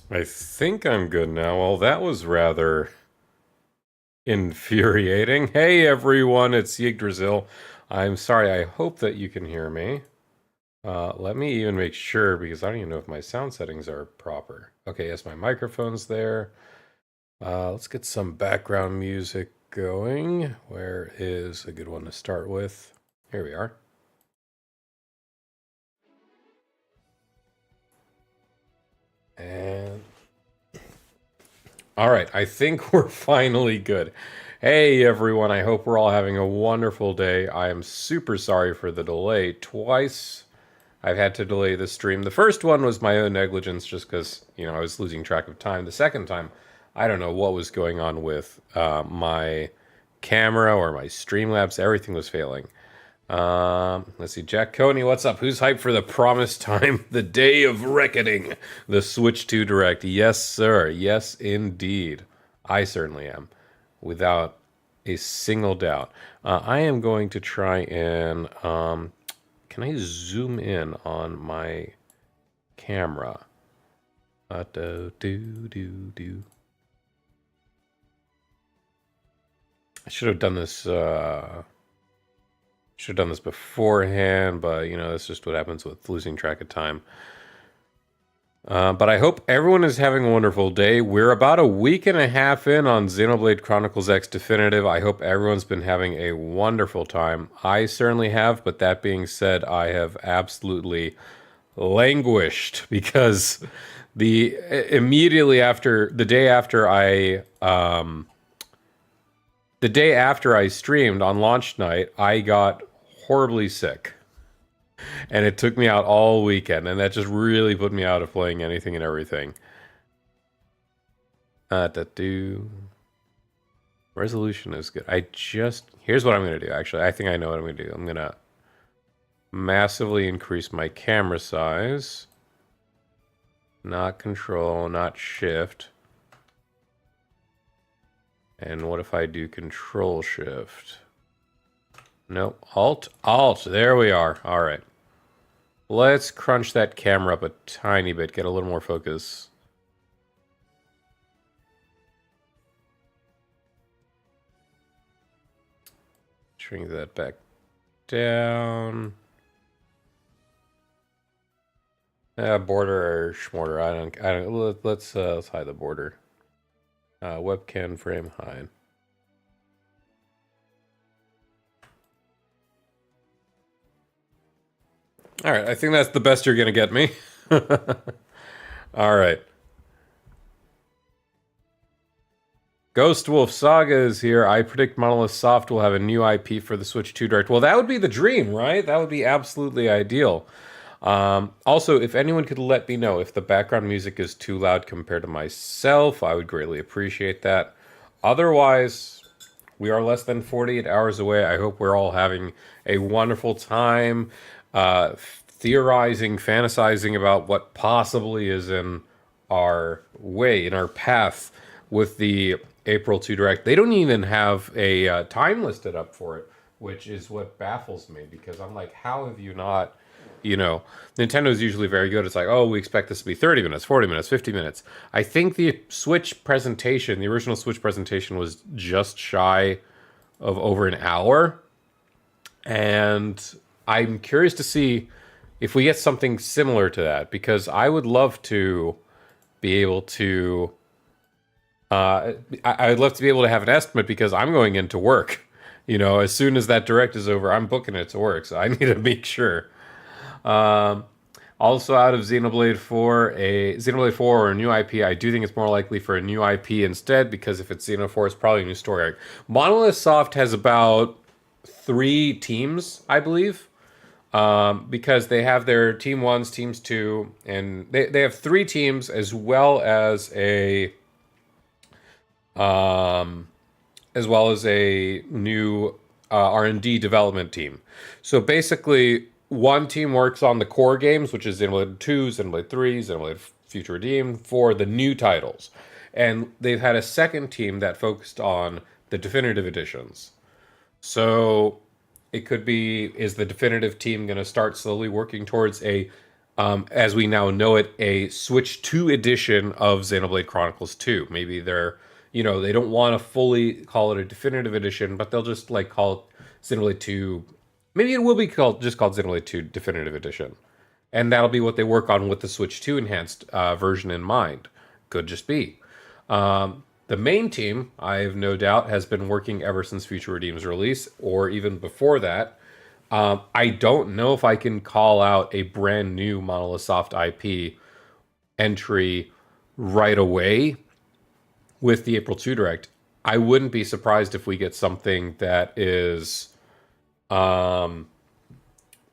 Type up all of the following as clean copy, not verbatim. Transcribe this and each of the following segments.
I think I'm good now. Well, that was rather infuriating. Hey everyone, it's Yggdrasil. I'm sorry, I hope that you can hear me. Let me even make sure because I don't even know if my sound settings are proper. Okay, yes, my microphone's there. Let's get some background music going. Where is a good one to start with? Here we are. And all right, I think we're finally good. Hey everyone, I hope we're all having a wonderful day. I am super sorry for the delay. Twice I've had to delay the stream. The first one was my own negligence just because, I was losing track of time. The second time, I don't know what was going on with my camera or my Streamlabs. Everything was failing. Let's see. Jack Coney, what's up? Who's hyped for the promised time? The day of reckoning. The Switch 2 Direct. Yes, sir. Yes, indeed. I certainly am. Without a single doubt. I am going to try and... can I zoom in on my camera? Do, do, do, do. I should have done this... should have done this beforehand, but that's just what happens with losing track of time. But I hope everyone is having a wonderful day. We're about a week and a half in on Xenoblade Chronicles X Definitive. I hope everyone's been having a wonderful time. I certainly have, but that being said, I have absolutely languished because the immediately after the day after I streamed on launch night, I got horribly sick. And it took me out all weekend, and that just really put me out of playing anything and everything. Do resolution is good. Here's what I'm gonna do. Actually, I think I know what I'm gonna do. I'm gonna massively increase my camera size. Not control, not shift. And what if I do control shift? Nope. Alt. There we are. All right. Let's crunch that camera up a tiny bit, get a little more focus. Shrink that back down. Border or schmorder. I don't. Let's hide the border. Webcam frame hide. All right, I think that's the best you're gonna get me. All right. Ghost Wolf Saga is here. I predict Monolith Soft will have a new IP for the Switch 2 Direct. Well, that would be the dream, right? That would be absolutely ideal. Also, if anyone could let me know if the background music is too loud compared to myself, I would greatly appreciate that. Otherwise, we are less than 48 hours away. I hope we're all having a wonderful time theorizing, fantasizing about what possibly is in our way, in our path with the April 2 Direct. They don't even have a time listed up for it, which is what baffles me because I'm like, how have you not? Nintendo is usually very good. It's like, oh, we expect this to be 30 minutes, 40 minutes, 50 minutes. I think the Switch presentation, the original Switch presentation, was just shy of over an hour. And I'm curious to see if we get something similar to that because I would love to be able to. I'd love to be able to have an estimate because I'm going into work. As soon as that direct is over, I'm booking it to work. So I need to make sure. Also out of Xenoblade 4 or a new IP, I do think it's more likely for a new IP instead because if it's Xeno 4, it's probably a new story arc. Monolith Soft has about 3 teams, I believe, because they have their Team 1s, Teams 2, and they have 3 teams as well as a new R&D development team. So basically, one team works on the core games, which is Xenoblade 2, Xenoblade 3, Xenoblade Future Redeemed, for the new titles. And they've had a second team that focused on the definitive editions. So it could be, is the definitive team going to start slowly working towards a as we now know it, a Switch 2 edition of Xenoblade Chronicles 2. Maybe they're, they don't want to fully call it a definitive edition, but they'll just like call it Xenoblade 2. Maybe it will be called Xenoblade 2 Definitive Edition. And that'll be what they work on with the Switch 2 enhanced version in mind. Could just be. The main team, I have no doubt, has been working ever since Future Redeem's release, or even before that. I don't know if I can call out a brand new Monolith Soft IP entry right away with the April 2 Direct. I wouldn't be surprised if we get something that is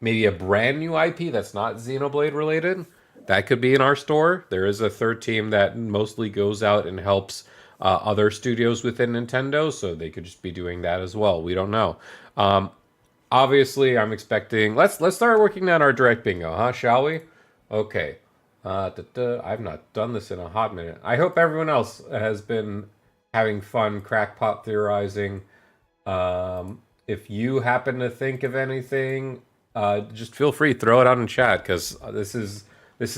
maybe a brand new IP that's not Xenoblade related. That could be in our store. There is a third team that mostly goes out and helps other studios within Nintendo, so they could just be doing that as well. We don't know. Obviously, I'm expecting. Let's start working on our direct bingo, huh? Shall we? Okay. I've not done this in a hot minute. I hope everyone else has been having fun crackpot theorizing. If you happen to think of anything, just feel free, throw it out in chat, because this is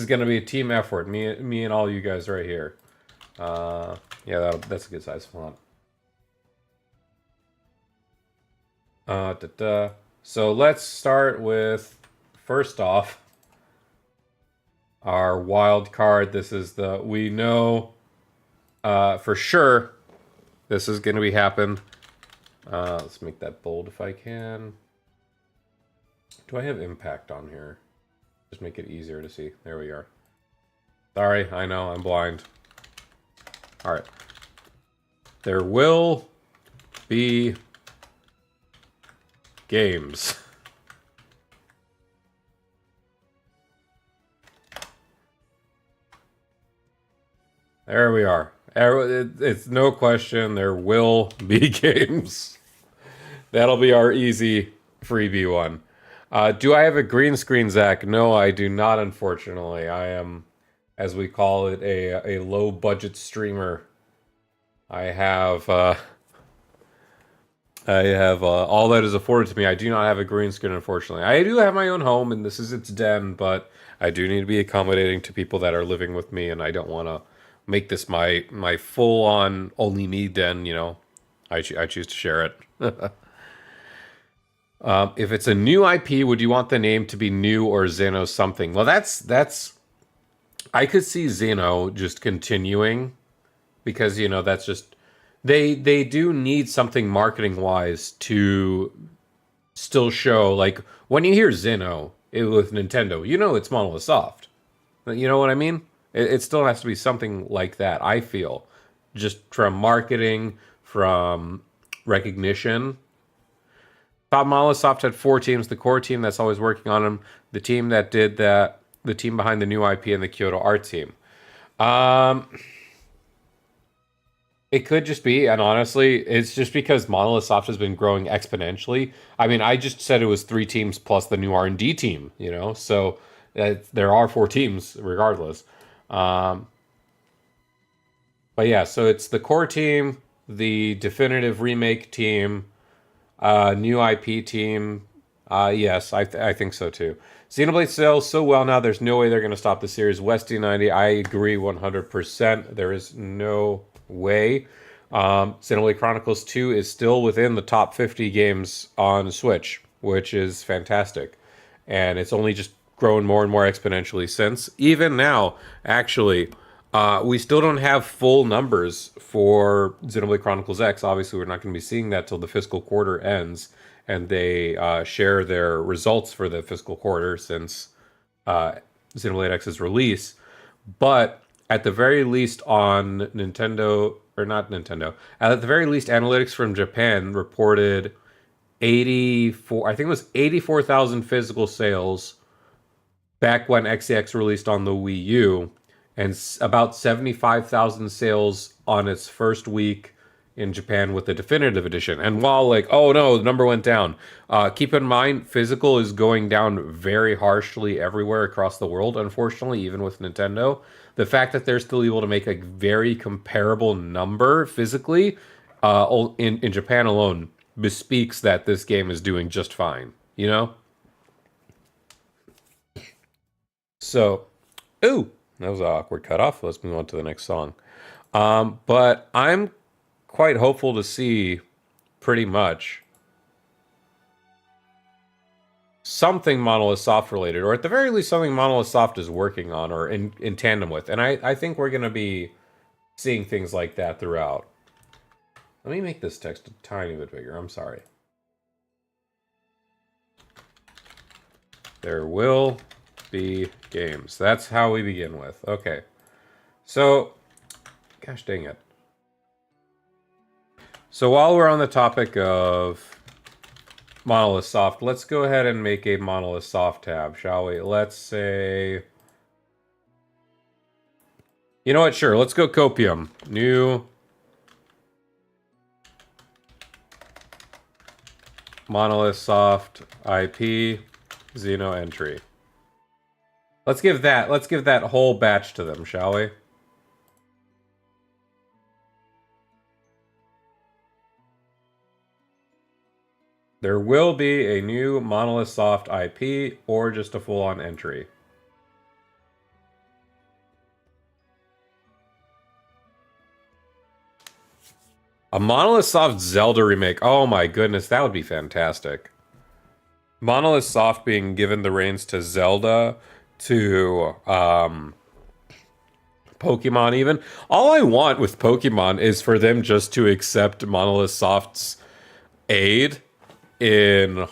going to be a team effort. Me and all you guys right here. Yeah, that's a good size font. So let's start with, first off, our wild card. This is we know for sure this is going to be happen. Let's make that bold if I can. Do I have impact on here? Just make it easier to see. There we are. Sorry, I know, I'm blind. Alright. There will be games. There we are. It's no question, there will be games. That'll be our easy freebie one. Do I have a green screen, Zach? No, I do not, unfortunately. I am, as we call it, a low-budget streamer. I have all that is afforded to me. I do not have a green screen, unfortunately. I do have my own home, and this is its den, but I do need to be accommodating to people that are living with me, and I don't want to make this my full-on only me den, I choose to share it. If it's a new IP, would you want the name to be new or Xeno something? Well, that's I could see Xeno just continuing, because that's just they do need something marketing wise to still show, like when you hear Xeno with Nintendo, it's Monolith Soft. You know what I mean? It still has to be something like that, I feel, just from marketing, from recognition. Top Monolith Soft had 4 teams. The core team that's always working on them, the team that did that, the team behind the new IP, and the Kyoto art team. It could just be, and honestly, it's just because Monolith Soft has been growing exponentially. I mean, I just said it was 3 teams plus the new R&D team, so there are 4 teams regardless. But yeah, so it's the core team, the definitive remake team, new IP team. Yes, I think so too. Xenoblade sells so well now, there's no way they're going to stop the series. Westy90, I agree 100%. There is no way. Xenoblade Chronicles 2 is still within the top 50 games on Switch, which is fantastic. And it's only just grown more and more exponentially since. Even now, actually, we still don't have full numbers for Xenoblade Chronicles X. Obviously, we're not going to be seeing that till the fiscal quarter ends, and they share their results for the fiscal quarter since Xenoblade X's release. But at the very least on Nintendo, or not Nintendo, at the very least, analytics from Japan reported 84, I think it was 84,000 physical sales back when XEX released on the Wii U, and about 75,000 sales on its first week in Japan with the definitive edition. And while oh no, the number went down, keep in mind, physical is going down very harshly everywhere across the world, unfortunately, even with Nintendo. The fact that they're still able to make a very comparable number physically in Japan alone bespeaks that this game is doing just fine, So So, ooh, that was an awkward cutoff. Let's move on to the next song. But I'm quite hopeful to see pretty much something Monolith Soft related, or at the very least something Monolith Soft is working on or in tandem with. And I think we're going to be seeing things like that throughout. Let me make this text a tiny bit bigger. I'm sorry. There will be games. That's how we begin with. Okay. So, gosh dang it. So while we're on the topic of Monolith Soft, let's go ahead and make a Monolith Soft tab, shall we? Let's say... You know what? Sure, let's go Copium. New... Monolith Soft IP Xeno entry. Let's give that whole batch to them, shall we? There will be a new Monolith Soft IP or just a full-on entry. A Monolith Soft Zelda remake. Oh my goodness, that would be fantastic. Monolith Soft being given the reins to Zelda, to Pokemon even. All I want with Pokemon is for them just to accept Monolith Soft's aid in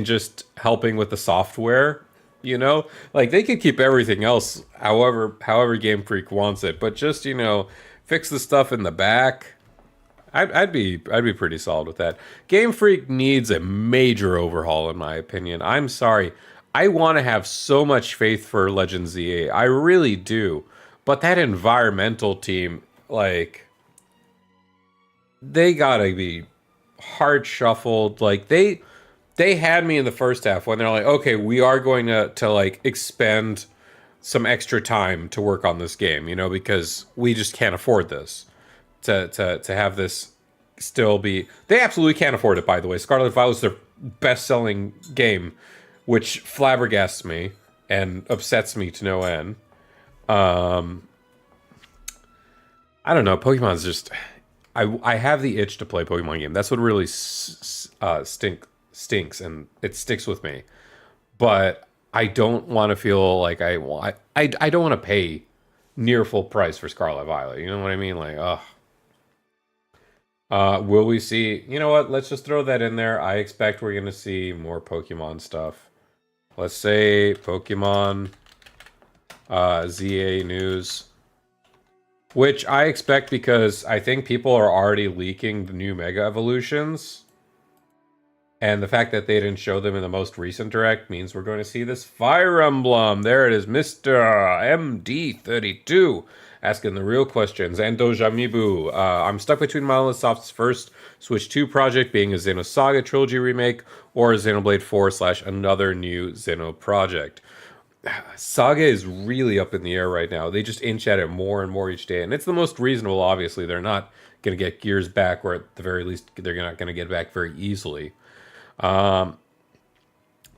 just helping with the software, you know? Like, they could keep everything else however Game Freak wants it, but just, you know, fix the stuff in the back. I'd be pretty solid with that. Game Freak needs a major overhaul, in my opinion. I'm sorry. I want to have so much faith for Legend ZA. I really do. But that environmental team, like, they gotta be hard shuffled. Like, they had me in the first half when they're like, okay, we are going to like expend some extra time to work on this game, you know, because we just can't afford this. To have this still be... They absolutely can't afford it, by the way. Scarlet Violet is their best-selling game, which flabbergasts me and upsets me to no end. I don't know. Pokemon's just... I have the itch to play a Pokemon game. That's what really stinks, and it sticks with me. But I don't want to feel like I don't want to pay near full price for Scarlet Violet. You know what I mean? Like, ugh. Will we see... You know what? Let's just throw that in there. I expect we're going to see more Pokemon stuff. Let's say Pokemon ZA news. Which I expect because I think people are already leaking the new Mega Evolutions. And the fact that they didn't show them in the most recent Direct means we're going to see this Fire Emblem. There it is, Mr. MD32. Asking the real questions. Ando Jamibu. I'm stuck between Monolith Soft's first Switch 2 project being a Xenosaga Trilogy remake or a Xenoblade 4 / another new Xeno project. Saga is really up in the air right now. They just inch at it more and more each day. And it's the most reasonable, obviously. They're not going to get Gears back, or at the very least, they're not going to get back very easily.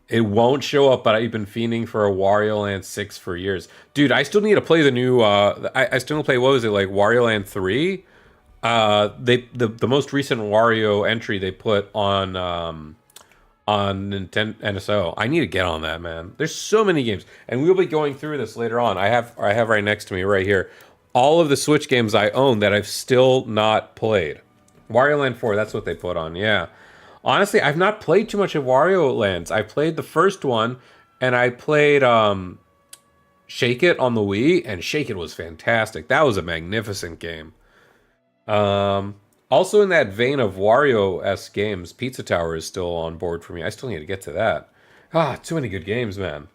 It won't show up, but I've been fiending for a Wario Land 6 for years. Dude, I still need to play the new... I still need to play, what was it, like Wario Land 3? The most recent Wario entry they put on Nintendo NSO. I need to get on that, man. There's so many games. And we'll be going through this later on. I have right next to me, right here, all of the Switch games I own that I've still not played. Wario Land 4, that's what they put on, yeah. Honestly, I've not played too much of Wario Lands. I played the first one, and I played Shake It on the Wii, and Shake It was fantastic. That was a magnificent game. Also in that vein of Wario-esque games, Pizza Tower is still on board for me. I still need to get to that. Too many good games, man.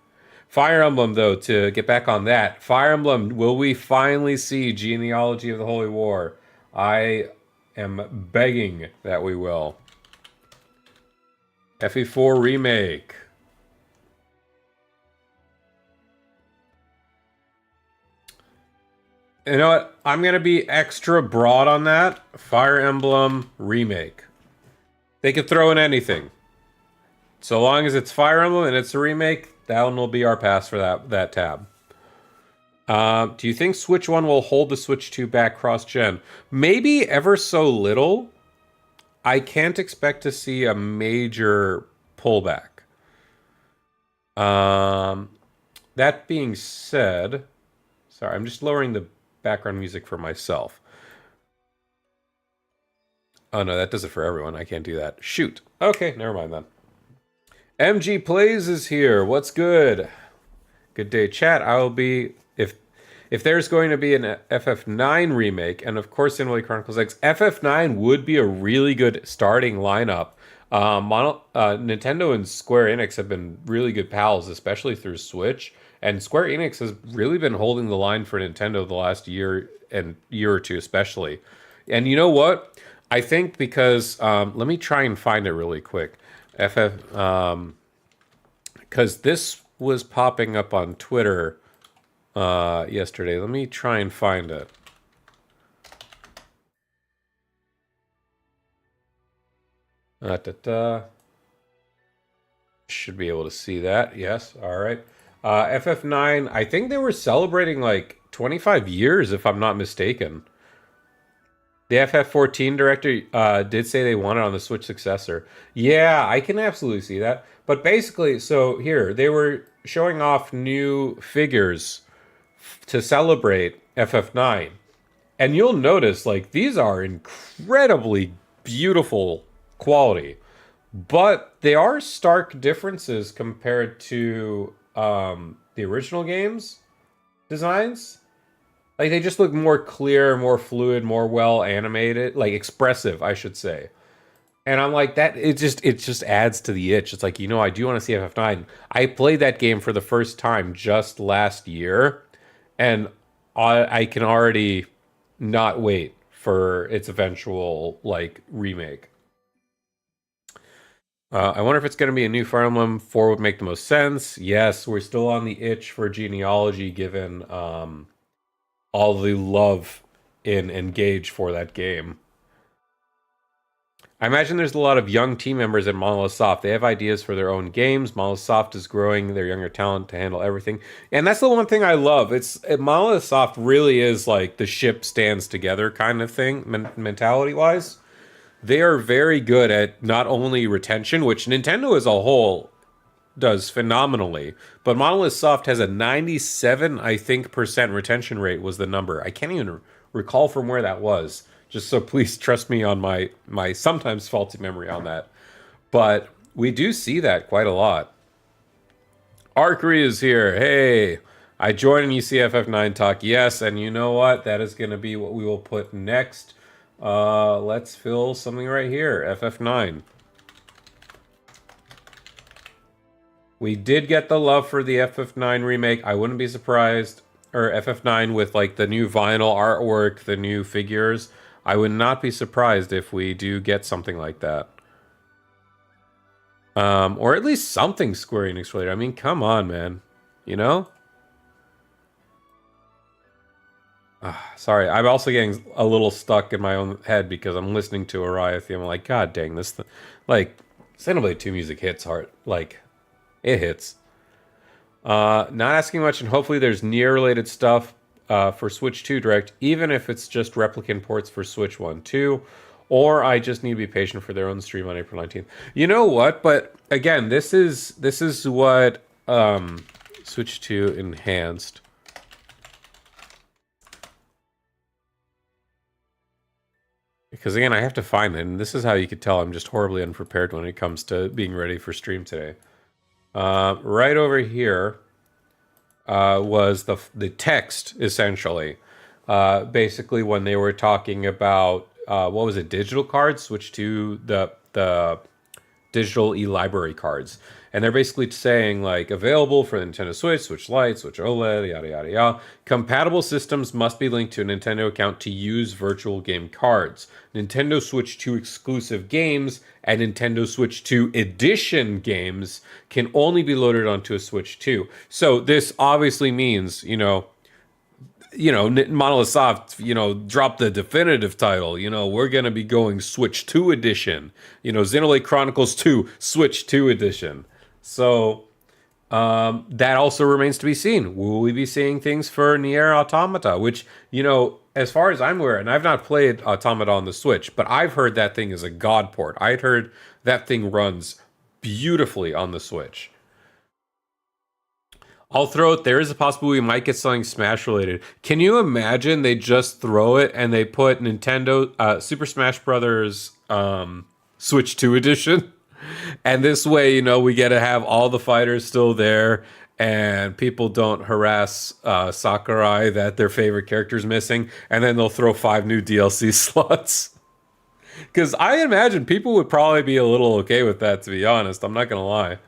Fire Emblem, though, to get back on that. Fire Emblem, will we finally see Genealogy of the Holy War? I am begging that we will. FE4 Remake. You know what? I'm going to be extra broad on that. Fire Emblem Remake. They could throw in anything. So long as it's Fire Emblem and it's a remake, That one will be our pass for that tab. Do you think Switch 1 will hold the Switch 2 back cross-gen? Maybe ever so little. I can't expect to see a major pullback. That being said, sorry, I'm just lowering the background music for myself. Oh no, that does it for everyone. I can't do that. Shoot. Okay, never mind then. MG Plays is here. What's good? Good day, chat. I will be if there's going to be an FF9 remake, and of course Xenoblade Chronicles X, FF9 would be a really good starting lineup. Nintendo and Square Enix have been really good pals, especially through Switch. And Square Enix has really been holding the line for Nintendo the last year or two, especially. And you know what? I think because let me try and find it really quick. Because this was popping up on Twitter yesterday. Let me try and find it. Should be able to see that. Yes. All right. FF9, I think they were celebrating like 25 years, if I'm not mistaken. The FF14 director did say they want it on the Switch successor. Yeah, I can absolutely see that. But basically, so here, they were showing off new figures to celebrate FF9. And you'll notice, like, these are incredibly beautiful quality. But they are stark differences compared to the original game's designs. Like, they just look more clear, more fluid, more well animated, like expressive, I should say. And I'm like, that it just adds to the itch. It's like, I do want to see FF9. I played that game for the first time just last year, and I can already not wait for its eventual like remake. I wonder if it's going to be a new Fire Emblem 4 would make the most sense. Yes, we're still on the itch for genealogy given all the love in Engage for that game. I imagine there's a lot of young team members at Monolith Soft. They have ideas for their own games. Monolith Soft is growing their younger talent to handle everything. And that's the one thing I love. Monolith Soft really is like the ship stands together kind of thing, mentality-wise. They are very good at not only retention, which Nintendo as a whole does phenomenally, but Monolith Soft has a 97, I think, percent retention rate was the number. I can't even recall from where that was. Just so please trust me on my sometimes faulty memory on that. But we do see that quite a lot. Arkery is here. Hey, I joined and you see FF9 talk. Yes, and you know what? That is going to be what we will put next. Let's fill something right here. FF9. We did get the love for the FF9 remake. I wouldn't be surprised. Or FF9 with like the new vinyl artwork, the new figures. I would not be surprised if we do get something like that. Or at least something Square Enix related. I mean, come on, man. You know? Sorry, I'm also getting a little stuck in my own head because I'm listening to Uriah theme. I'm like, God dang, like, Xenoblade 2 music hits hard. Like, it hits. Not asking much, and hopefully there's near-related stuff for Switch 2 Direct, even if it's just replicant ports for Switch 1 too, or I just need to be patient for their own stream on April 19th. You know what? But again, this is what Switch 2 Enhanced. Because again, I have to find it, and this is how you could tell I'm just horribly unprepared when it comes to being ready for stream today. Right over here was the text, essentially. Basically, when they were talking about, what was it, digital cards, switch to the digital e-library cards. And they're basically saying, like, available for the Nintendo Switch, Switch Lite, Switch OLED, yada, yada, yada. Compatible systems must be linked to a Nintendo account to use virtual game cards. Nintendo Switch 2 exclusive games and Nintendo Switch 2 edition games can only be loaded onto a Switch 2. So this obviously means, Monolith Soft, drop the definitive title. We're going to be going Switch 2 edition. Xenoblade Chronicles 2, Switch 2 edition. So That also remains to be seen. Will we be seeing things for Nier Automata? Which, as far as I'm aware, and I've not played Automata on the Switch, but I've heard that thing is a god port. I'd heard that thing runs beautifully on the Switch. I'll throw it. There is a possibility we might get something Smash related. Can you imagine they just throw it and they put Nintendo Super Smash Brothers Switch 2 edition? And this way, we get to have all the fighters still there, and people don't harass Sakurai that their favorite character's missing, and then they'll throw 5 new DLC slots. Because I imagine people would probably be a little okay with that, to be honest. I'm not gonna lie.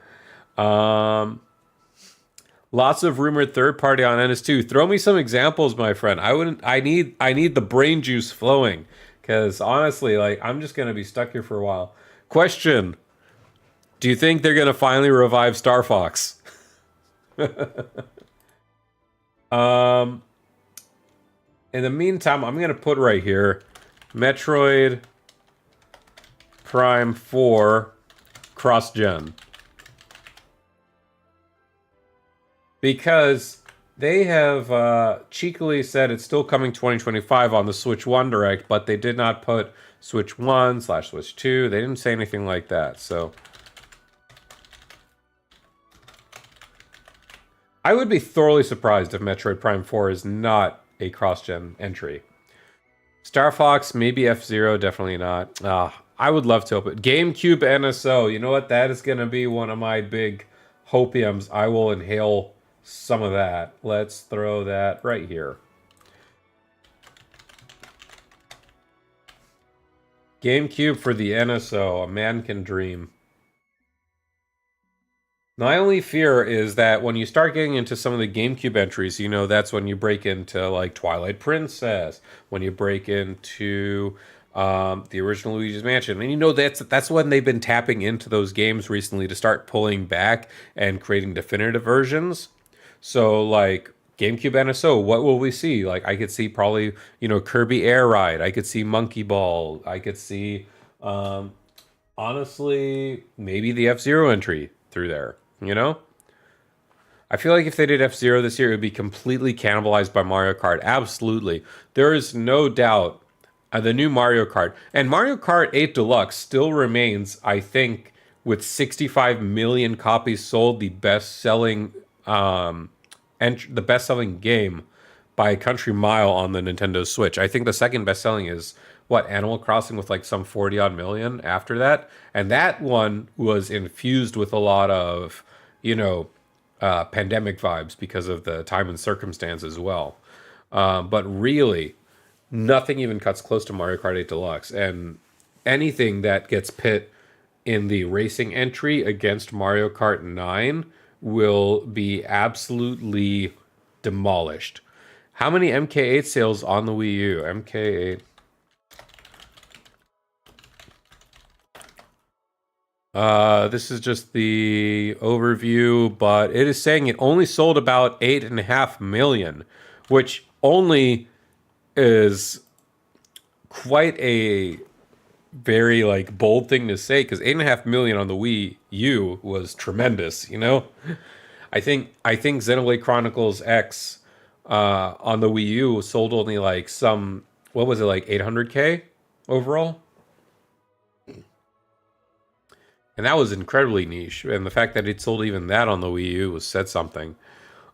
Lots of rumored third party on NS2. Throw me some examples, my friend. I wouldn't. I need the brain juice flowing. Because honestly, I'm just gonna be stuck here for a while. Question: do you think they're gonna finally revive Star Fox? um, in the meantime, I'm gonna put right here, Metroid Prime 4 cross-gen. Because they have cheekily said it's still coming 2025 on the Switch 1 Direct, but they did not put Switch 1/Switch 2. They didn't say anything like that, so I would be thoroughly surprised if Metroid Prime 4 is not a cross-gen entry. Star Fox, maybe F-Zero, definitely not. I would love to open GameCube NSO. You know what? That is going to be one of my big hopiums. I will inhale some of that. Let's throw that right here. GameCube for the NSO. A man can dream. My only fear is that when you start getting into some of the GameCube entries, that's when you break into like Twilight Princess, when you break into the original Luigi's Mansion, and that's when they've been tapping into those games recently to start pulling back and creating definitive versions. So like GameCube NSO, what will we see? Like I could see probably Kirby Air Ride, I could see Monkey Ball, I could see honestly maybe the F-Zero entry through there. I feel like if they did F-Zero this year, it would be completely cannibalized by Mario Kart. Absolutely. There is no doubt the new Mario Kart. And Mario Kart 8 Deluxe still remains, I think, with 65 million copies sold, the best-selling game by a country mile on the Nintendo Switch. I think the second best-selling is Animal Crossing with like some 40-odd million after that. And that one was infused with a lot of pandemic vibes because of the time and circumstance as well. But really, nothing even cuts close to Mario Kart 8 Deluxe. And anything that gets pit in the racing entry against Mario Kart 9 will be absolutely demolished. How many MK8 sales on the Wii U? MK8. This is just the overview, but it is saying it only sold about 8.5 million, which only is quite a very bold thing to say, because 8.5 million on the Wii U was tremendous. I think Xenoblade Chronicles X on the Wii U sold only what was it, 800K overall? And that was incredibly niche. And the fact that it sold even that on the Wii U said something.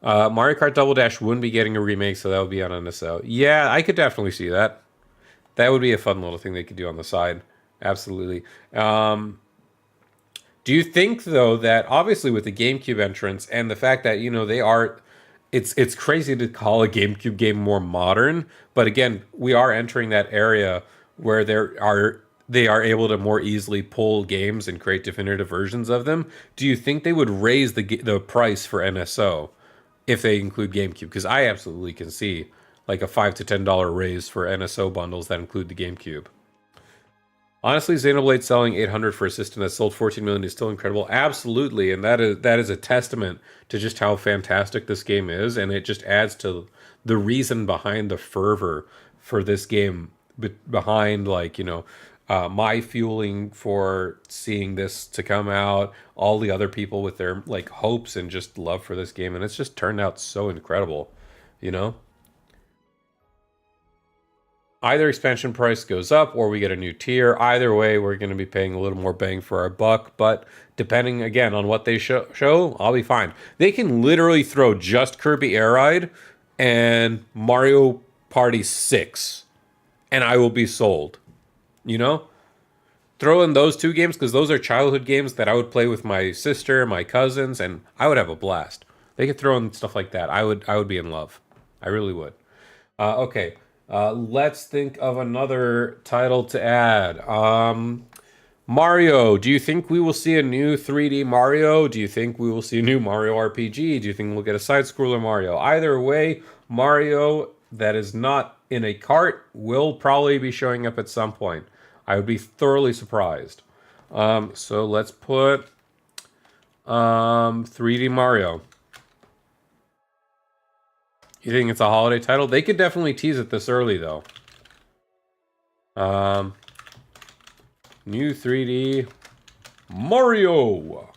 Mario Kart Double Dash wouldn't be getting a remake, so that would be on NSO. Yeah, I could definitely see that. That would be a fun little thing they could do on the side. Absolutely. Do you think, though, that obviously with the GameCube entrance and the fact that, they are... It's crazy to call a GameCube game more modern, but again, we are entering that area where they are able to more easily pull games and create definitive versions of them. Do you think they would raise the price for NSO if they include GameCube? Because I absolutely can see a $5 to $10 raise for NSO bundles that include the GameCube. Honestly, Xenoblade selling 800 for a system that sold 14 million is still incredible. Absolutely, and that is a testament to just how fantastic this game is, and it just adds to the reason behind the fervor for this game, behind my fueling for seeing this to come out, all the other people with their like hopes and just love for this game, and it's just turned out so incredible, you know? Either expansion price goes up or we get a new tier. Either way, we're going to be paying a little more bang for our buck. But depending again on what they show, I'll be fine. They can literally throw just Kirby Air Ride and Mario Party 6, and I will be sold. You know? Throw in those two games because those are childhood games that I would play with my sister, my cousins, and I would have a blast. They could throw in stuff like that. I would be in love. I really would. Okay. Let's think of another title to add. Mario. Do you think we will see a new 3D Mario? Do you think we will see a new Mario RPG? Do you think we'll get a side-scroller Mario? Either way, Mario that is not in a cart will probably be showing up at some point. I would be thoroughly surprised. So let's put 3D Mario. You think it's a holiday title? They could definitely tease it this early, though. New 3D Mario.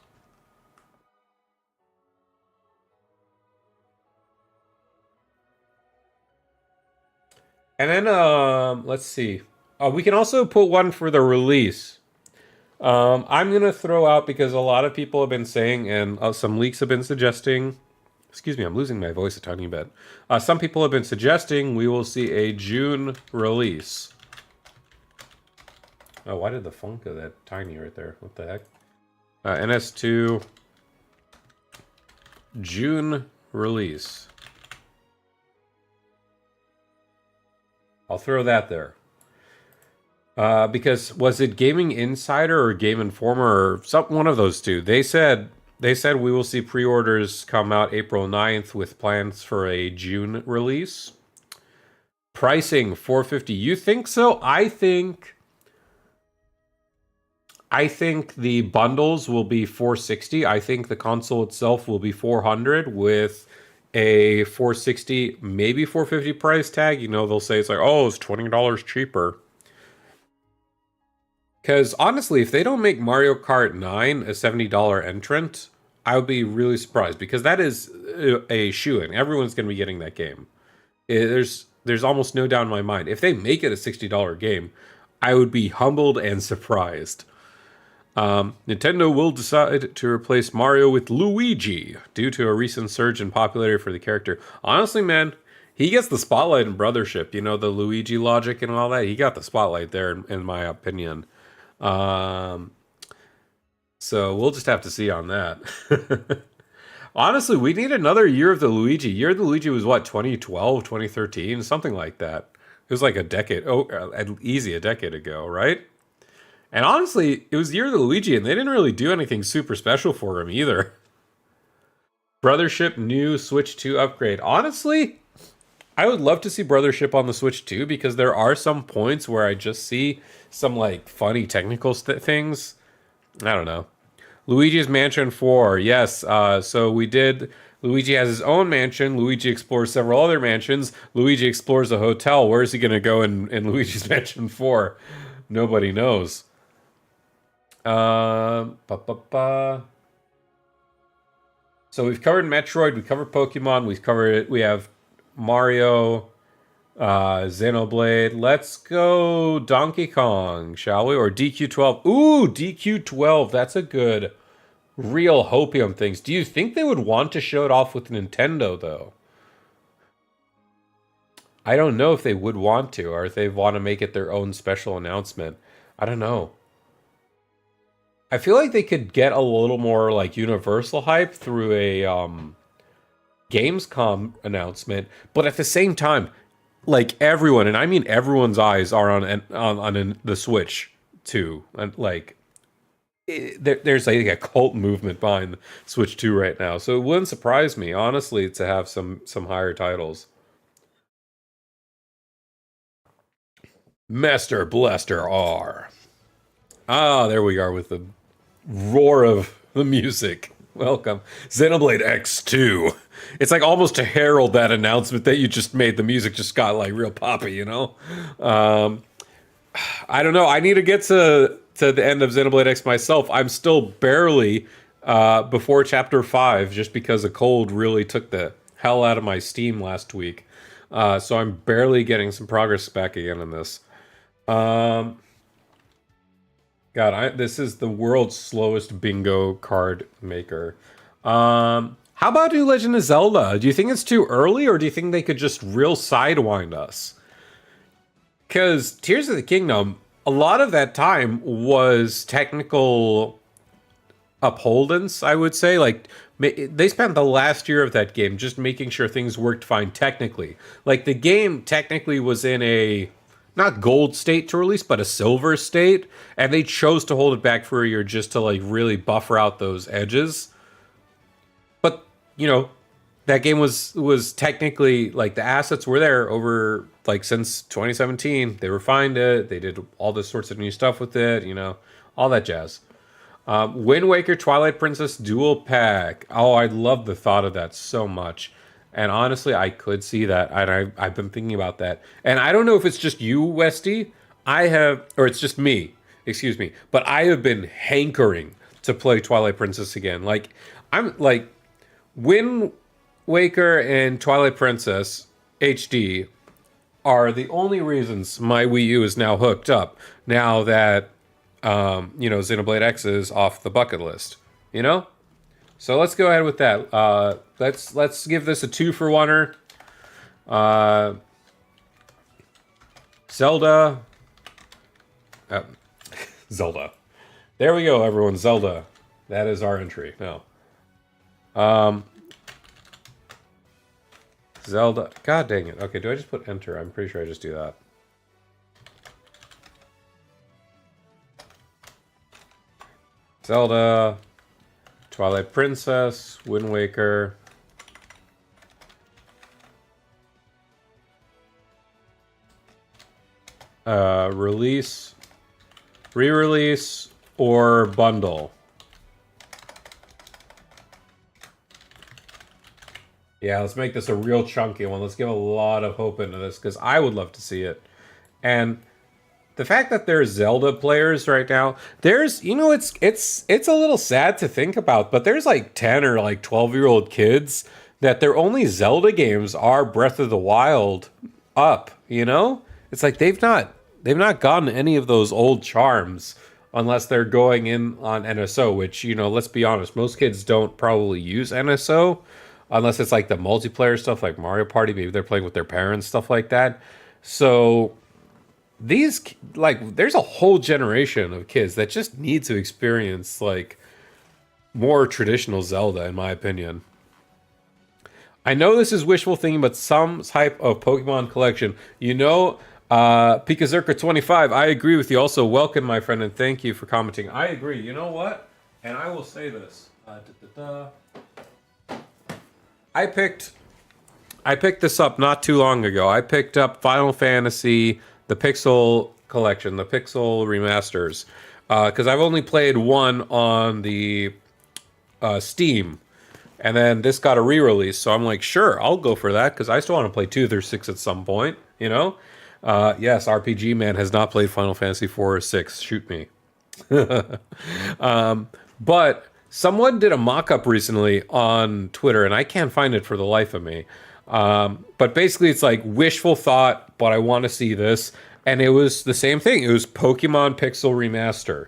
And then, let's see. We can also put one for the release. I'm going to throw out, because a lot of people have been saying, and some leaks have been suggesting, excuse me, I'm losing my voice a tiny bit. Some people have been suggesting we will see a June release. Oh, why did the font go that tiny right there? What the heck? NS2 June release. I'll throw that there. Because was it Gaming Insider or Game Informer or one of those two? They said we will see pre-orders come out April 9th with plans for a June release. Pricing $450. You think so? I think the bundles will be $460. I think the console itself will be $400 with a $460, maybe $450 price tag. You know, they'll say it's like, oh, it's $20 cheaper. Because honestly, if they don't make Mario Kart 9 a $70 entrant, I would be really surprised, because that is a shoo-in. Everyone's going to be getting that game. There's almost no doubt in my mind. If they make it a $60 game, I would be humbled and surprised. Nintendo will decide to replace Mario with Luigi due to a recent surge in popularity for the character. Honestly, man, he gets the spotlight in Brothership. You know, the Luigi logic and all that. He got the spotlight there, in my opinion. So we'll just have to see on that. Honestly, we need another Year of the Luigi. Year of the Luigi was what, 2012, 2013, something like that. It was like a decade, easy a decade ago, right? And honestly, it was Year of the Luigi, and they didn't really do anything super special for him either. Brothership new Switch 2 upgrade. Honestly, I would love to see Brothership on the Switch 2, because there are some points where I just see some like funny technical things. I don't know. Luigi's Mansion 4. Yes, so we did. Luigi has his own mansion. Luigi explores several other mansions. Luigi explores a hotel. Where is he going to go in Luigi's Mansion 4? Nobody knows. So we've covered Metroid, we covered Pokemon, we've covered it. We have Mario, Xenoblade. Let's go Donkey Kong, shall we? Or DQ12. Ooh, DQ12. That's a good, real hopium things. Do you think they would want to show it off with Nintendo, though? I don't know if they would want to, or if they want to make it their own special announcement. I don't know. I feel like they could get a little more like Universal hype through a Gamescom announcement, but at the same time, like everyone, and I mean everyone's eyes are on the Switch too, and like there's like a cult movement behind Switch 2 right now, so it wouldn't surprise me honestly to have some higher titles. Master Blaster R. Ah, there we are with the roar of the music. Welcome. Xenoblade X2. It's like almost to herald that announcement that you just made. The music just got like real poppy, you know? I don't know. I need to get to the end of Xenoblade X myself. I'm still barely before chapter 5, just because a cold really took the hell out of my steam last week. So I'm barely getting some progress back again in this. Um, God, this is the world's slowest bingo card maker. How about New Legend of Zelda? Do you think it's too early, or do you think they could just real sidewind us? Because Tears of the Kingdom, a lot of that time was technical upholdance, I would say. Like, they spent the last year of that game just making sure things worked fine technically. Like, the game technically was in a not gold state to release, but a silver state, and they chose to hold it back for a year just to like really buffer out those edges. But that game was technically like the assets were there over like since 2017. They refined it. They did all this sorts of new stuff with it. All that jazz. Wind Waker Twilight Princess Dual Pack. Oh, I love the thought of that so much. And honestly, I could see that. And I've been thinking about that. And I don't know if it's just you, Westy. Or it's just me, excuse me. But I have been hankering to play Twilight Princess again. Like, I'm like, Wind Waker and Twilight Princess HD are the only reasons my Wii U is now hooked up. Now that Xenoblade X is off the bucket list. So let's go ahead with that. Let's give this a 2-for-1er. Zelda. Zelda. There we go, everyone. Zelda. That is our entry. No. Zelda. God dang it. Okay, do I just put enter? I'm pretty sure I just do that. Zelda. Twilight Princess. Wind Waker. Release. Re-release. Or bundle. Yeah, let's make this a real chunky one. Let's give a lot of hope into this, because I would love to see it. And the fact that there's Zelda players right now, there's, it's a little sad to think about, but there's like 10 or like 12-year-old kids that their only Zelda games are Breath of the Wild up, It's like they've not gotten any of those old charms unless they're going in on NSO, which, let's be honest, most kids don't probably use NSO. Unless it's like the multiplayer stuff like Mario Party, maybe they're playing with their parents, stuff like that. So there's a whole generation of kids that just need to experience like more traditional Zelda, in my opinion. I know this is wishful thinking, but some type of Pokemon collection, Pikazerka25, I agree with you. Also, welcome, my friend, and thank you for commenting. I agree. You know what? And I will say this. I picked this up not too long ago. I picked up Final Fantasy, the Pixel Collection, the Pixel Remasters, because I've only played one on the Steam, and then this got a re-release, so I'm like, sure, I'll go for that, because I still want to play 2 through 6 at some point, Yes, RPG Man has not played Final Fantasy 4 or 6. Shoot me. But someone did a mock-up recently on Twitter, and I can't find it for the life of me. But basically, it's like wishful thought, but I want to see this. And it was the same thing. It was Pokemon Pixel Remaster.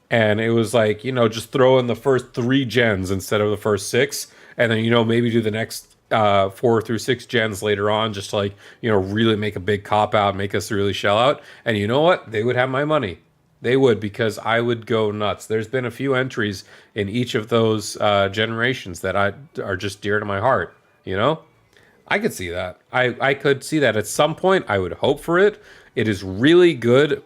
And it was like, just throw in the first 3 gens instead of the first 6. And then, maybe do the next 4 through 6 gens later on, just to like, really make a big cop-out, make us really shell out. And you know what? They would have my money. They would, because I would go nuts. There's been a few entries in each of those generations that are just dear to my heart, I could see that. I could see that at some point. I would hope for it. It is really good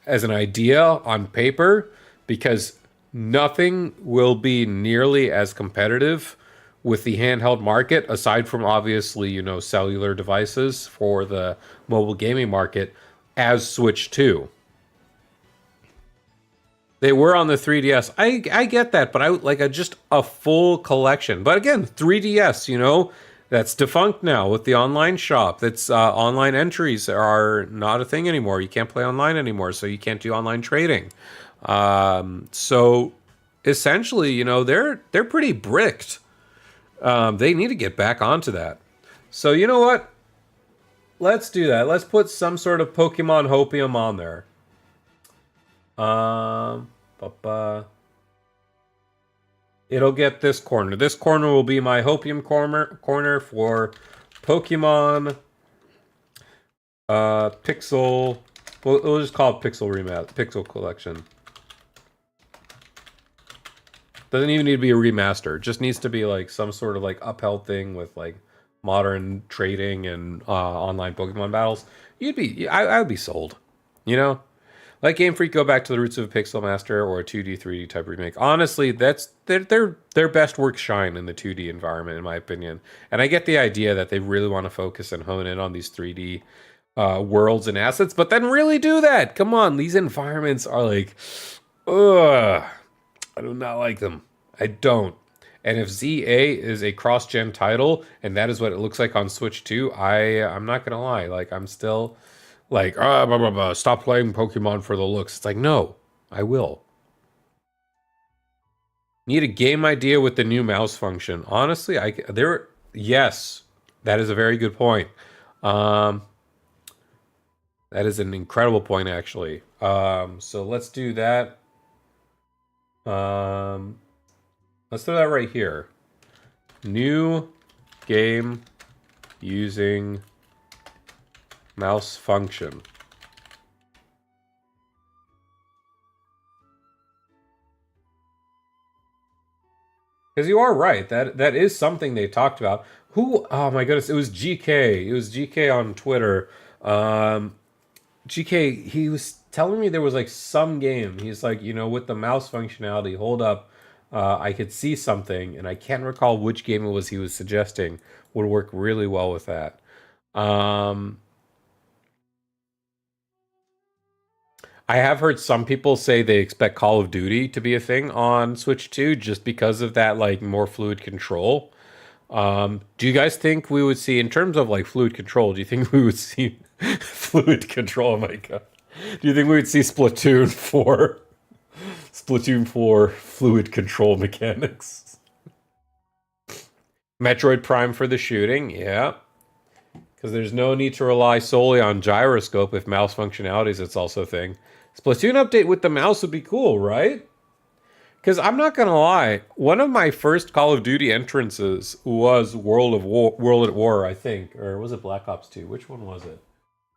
as an idea on paper, because nothing will be nearly as competitive with the handheld market, aside from obviously, cellular devices for the mobile gaming market, as Switch 2. They were on the 3DS. I get that, but I would like just a full collection. But again, 3DS, That's defunct now with the online shop. That's online entries are not a thing anymore. You can't play online anymore, so you can't do online trading. So essentially, they're pretty bricked. They need to get back onto that. So you know what? Let's do that. Let's put some sort of Pokemon Hopium on there. Um, It'll get this corner. This corner will be my Hopium corner for Pokemon Pixel. We'll just call it Pixel Pixel Collection. Doesn't even need to be a remaster. Just needs to be like some sort of like upheld thing with like modern trading and online Pokemon battles. I would be sold. You know? Let Game Freak go back to the roots of a Pixel Master or a 2D, 3D type remake. Honestly, that's their best work shine in the 2D environment, in my opinion. And I get the idea that they really want to focus and hone in on these 3D worlds and assets, but then really do that. Come on, these environments are like, ugh, I do not like them. I don't. And if ZA is a cross-gen title, and that is what it looks like on Switch 2, I'm not gonna lie. Like, I'm still like, blah, blah, blah, stop playing Pokemon for the looks. It's like, no, I will. Need a game idea with the new mouse function. Honestly, yes, that is a very good point. That is an incredible point, actually. So let's do that. Let's throw that right here. New game using mouse function. Because you are right. That is something they talked about. Oh my goodness, it was GK. It was GK on Twitter. GK, he was telling me there was like some game. He's like, with the mouse functionality, hold up. I could see something, and I can't recall which game it was he was suggesting would work really well with that. I have heard some people say they expect Call of Duty to be a thing on Switch 2 just because of that like more fluid control. Do you guys think we would see, in terms of like fluid control, do you think we would see fluid control? Oh my god. Do you think we would see Splatoon 4 fluid control mechanics? Metroid Prime for the shooting, yeah. Because there's no need to rely solely on gyroscope if mouse functionalities it's also a thing. Splatoon update with the mouse would be cool, right? Because I'm not gonna lie, one of my first Call of Duty entrances was World at War, I think, or was it Black Ops 2? Which one was it?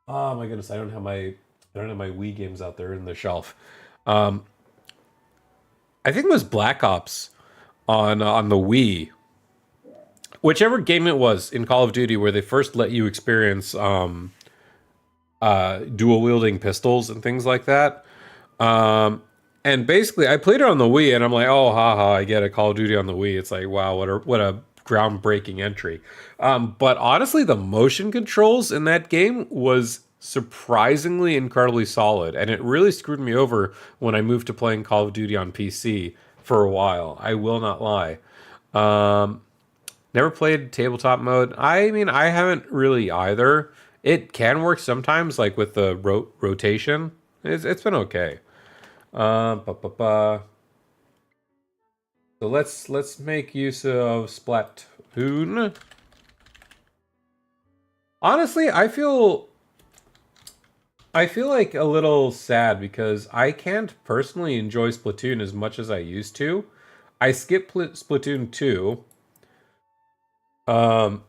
Oh my goodness, I don't have my Wii games out there in the shelf. I think it was Black Ops on the Wii. Whichever game it was in Call of Duty where they first let you experience dual wielding pistols and things like that. And basically, I played it on the Wii, and I'm like, oh, haha, I get it. Call of Duty on the Wii. It's like, wow, what a groundbreaking entry. But honestly, the motion controls in that game was surprisingly incredibly solid, and it really screwed me over when I moved to playing Call of Duty on PC for a while. I will not lie. Never played tabletop mode. I mean, I haven't really either. It can work sometimes, like with the rotation. It's been okay. So let's make use of Splatoon. Honestly, I feel like a little sad because I can't personally enjoy Splatoon as much as I used to. I skipped Splatoon 2. And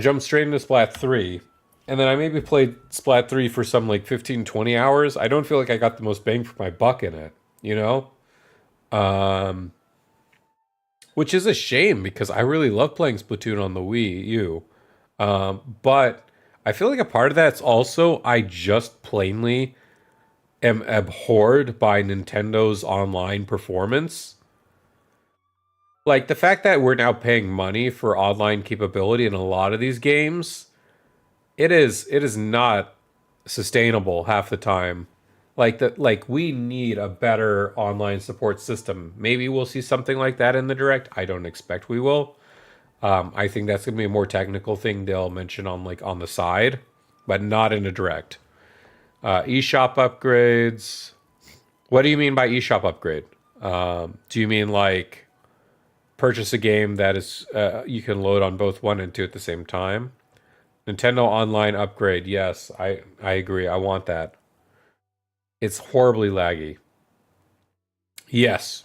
jumped straight into Splat 3. And then I maybe played Splat 3 for some like 15, 20 hours. I don't feel like I got the most bang for my buck in it, Which is a shame because I really love playing Splatoon on the Wii U. But I feel like a part of that's also I just plainly am abhorred by Nintendo's online performance. Like, the fact that we're now paying money for online capability in a lot of these games, it is not sustainable half the time. Like we need a better online support system. Maybe we'll see something like that in the Direct. I don't expect we will. I think that's gonna be a more technical thing they'll mention on like on the side, but not in a direct. eShop upgrades. What do you mean by eShop upgrade? Do you mean like purchase a game that is you can load on both 1 and 2 at the same time? Nintendo Online upgrade. Yes, I agree. I want that. It's horribly laggy. Yes.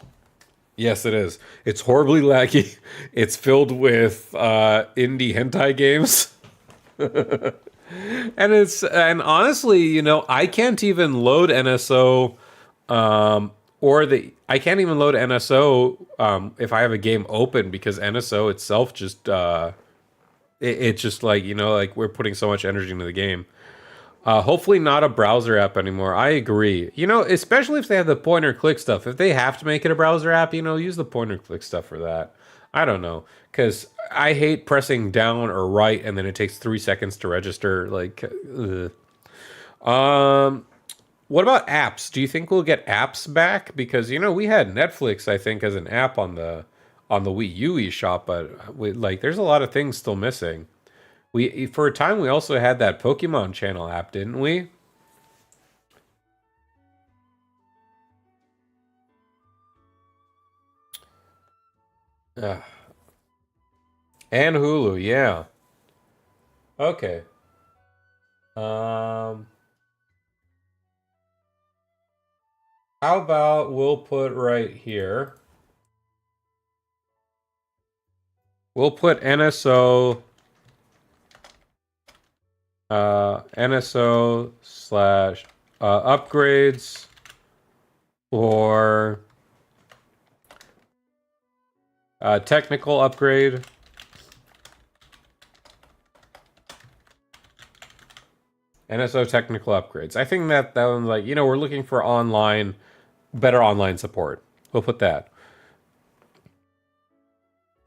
Yes, it is. It's horribly laggy. It's filled with indie hentai games. And honestly, you know, I can't even load NSO I can't even load NSO if I have a game open because NSO itself just it's just like, you know, like we're putting so much energy into the game. Hopefully not a browser app anymore. I agree. You know, especially if they have the pointer click stuff. If they have to make it a browser app, you know, use the pointer click stuff for that. I don't know, because I hate pressing down or right and then it takes 3 seconds to register. Like, ugh. What about apps? Do you think we'll get apps back? Because you know we had Netflix, I think, as an app on the Wii U eShop, but like there's a lot of things still missing. We for a time we also had that Pokemon Channel app, didn't we? Ugh. And Hulu, yeah. Okay. Um, how about we'll put right here. We'll put NSO slash upgrades or technical upgrade. NSO technical upgrades. I think that one's like, you know, we're looking for better online support. We'll put that.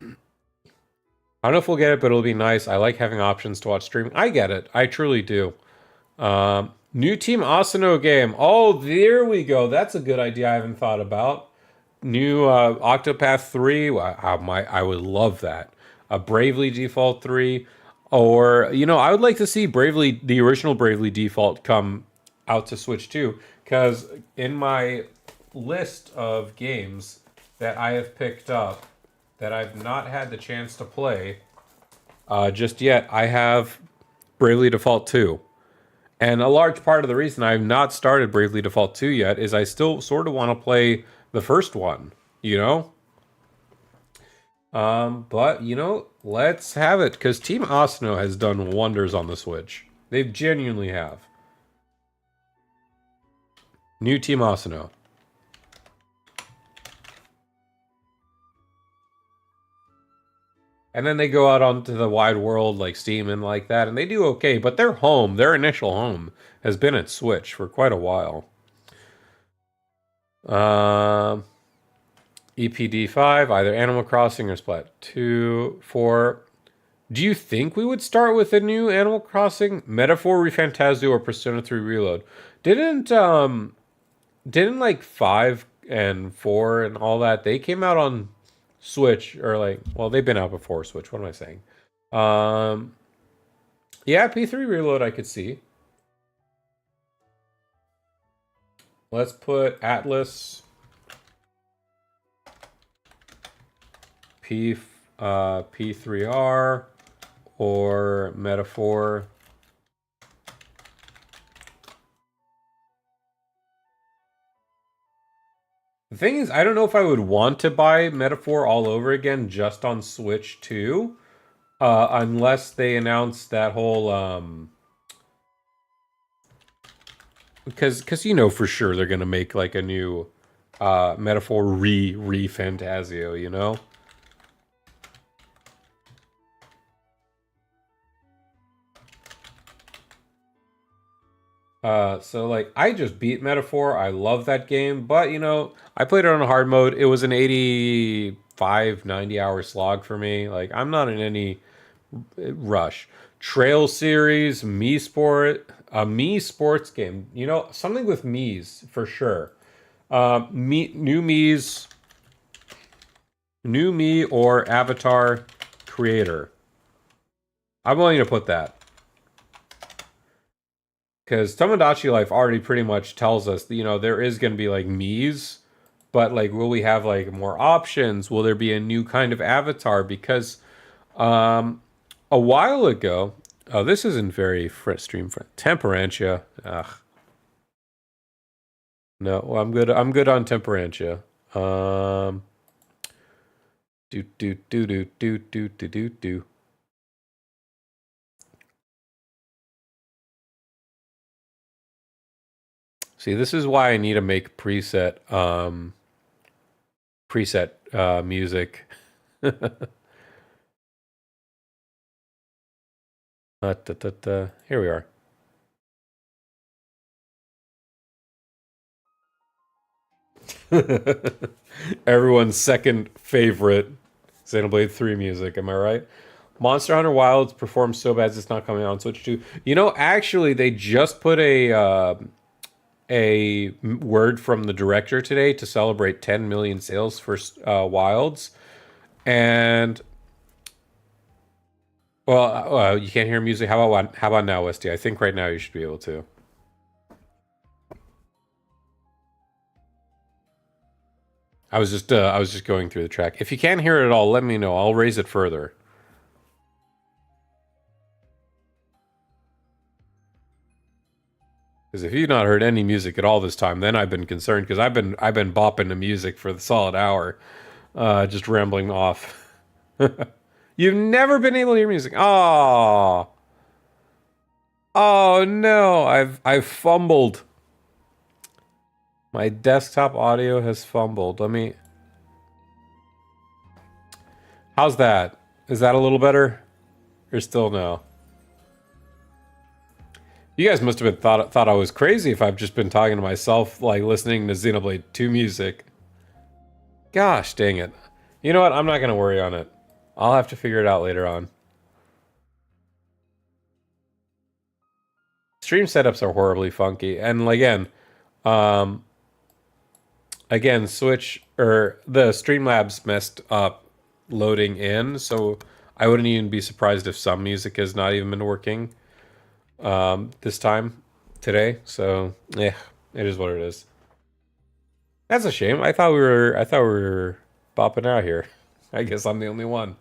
I don't know if we'll get it, but it'll be nice. I like having options to watch streaming. I get it. I truly do. New Team Asano game. Oh, there we go. That's a good idea I haven't thought about. New Octopath 3. I would love that. A Bravely Default 3. Or, you know, I would like to see the original Bravely Default come out to Switch 2. Because in my list of games that I have picked up that I've not had the chance to play just yet, I have Bravely Default 2. And a large part of the reason I've not started Bravely Default 2 yet is I still sort of want to play the first one, you know? But, you know, let's have it, because Team Asano has done wonders on the Switch. They genuinely have. New Team Asano. And then they go out onto the wide world like Steam and like that, and they do okay, but their initial home, has been at Switch for quite a while. EPD 5, either Animal Crossing or Splat 2, 4. Do you think we would start with a new Animal Crossing? Metaphor ReFantazio or Persona 3 Reload? Didn't like 5 and 4 and all that, they came out on Switch, or like, well, they've been out before Switch. What am I saying? Yeah, P3 Reload I could see. Let's put Atlas P3R or Metaphor. The thing is, I don't know if I would want to buy Metaphor all over again just on Switch 2, unless they announce that whole because you know for sure they're gonna make like a new Metaphor re-Fantasio, you know. So like I just beat Metaphor. I love that game, but you know, I played it on hard mode. It was an 85, 90 hour slog for me. Like I'm not in any rush. Trail series, a Me sports game. You know, something with Mii's for sure. New Mii's, New Me or Avatar creator. I'm willing to put that. Because Tomodachi Life already pretty much tells us that, you know, there is going to be like Mii's, but like, will we have like more options? Will there be a new kind of avatar? Because a while ago, oh, this isn't very stream friendly. Temperantia. Ugh. No, well, I'm good. I'm good on Temperantia. Do do do do do do do do do. See, this is why I need to make preset music. Here we are. Everyone's second favorite Xenoblade 3 music, am I right? Monster Hunter Wilds performs so bad it's not coming out on Switch 2. You know, actually, they just put a word from the director today to celebrate 10 million sales for Wilds. And, well, you can't hear music. How about now, Westy? I think right now you should be able to. I was just going through the track. If you can't hear it at all, let me know. I'll raise it further. Because if you've not heard any music at all this time, then I've been concerned, because I've been bopping to music for the solid hour, just rambling off. You've never been able to hear music. Oh, oh no! I've fumbled. My desktop audio has fumbled. Let me... How's that? Is that a little better? Or still no? You guys must have been thought I was crazy if I've just been talking to myself, like listening to Xenoblade 2 music. Gosh, dang it. You know what? I'm not going to worry on it. I'll have to figure it out later on. Stream setups are horribly funky. And again, Switch, or the Streamlabs messed up loading in, so I wouldn't even be surprised if some music has not even been working this time today. So yeah, it is what it is. That's a shame. I thought we were bopping out here. I guess I'm the only one.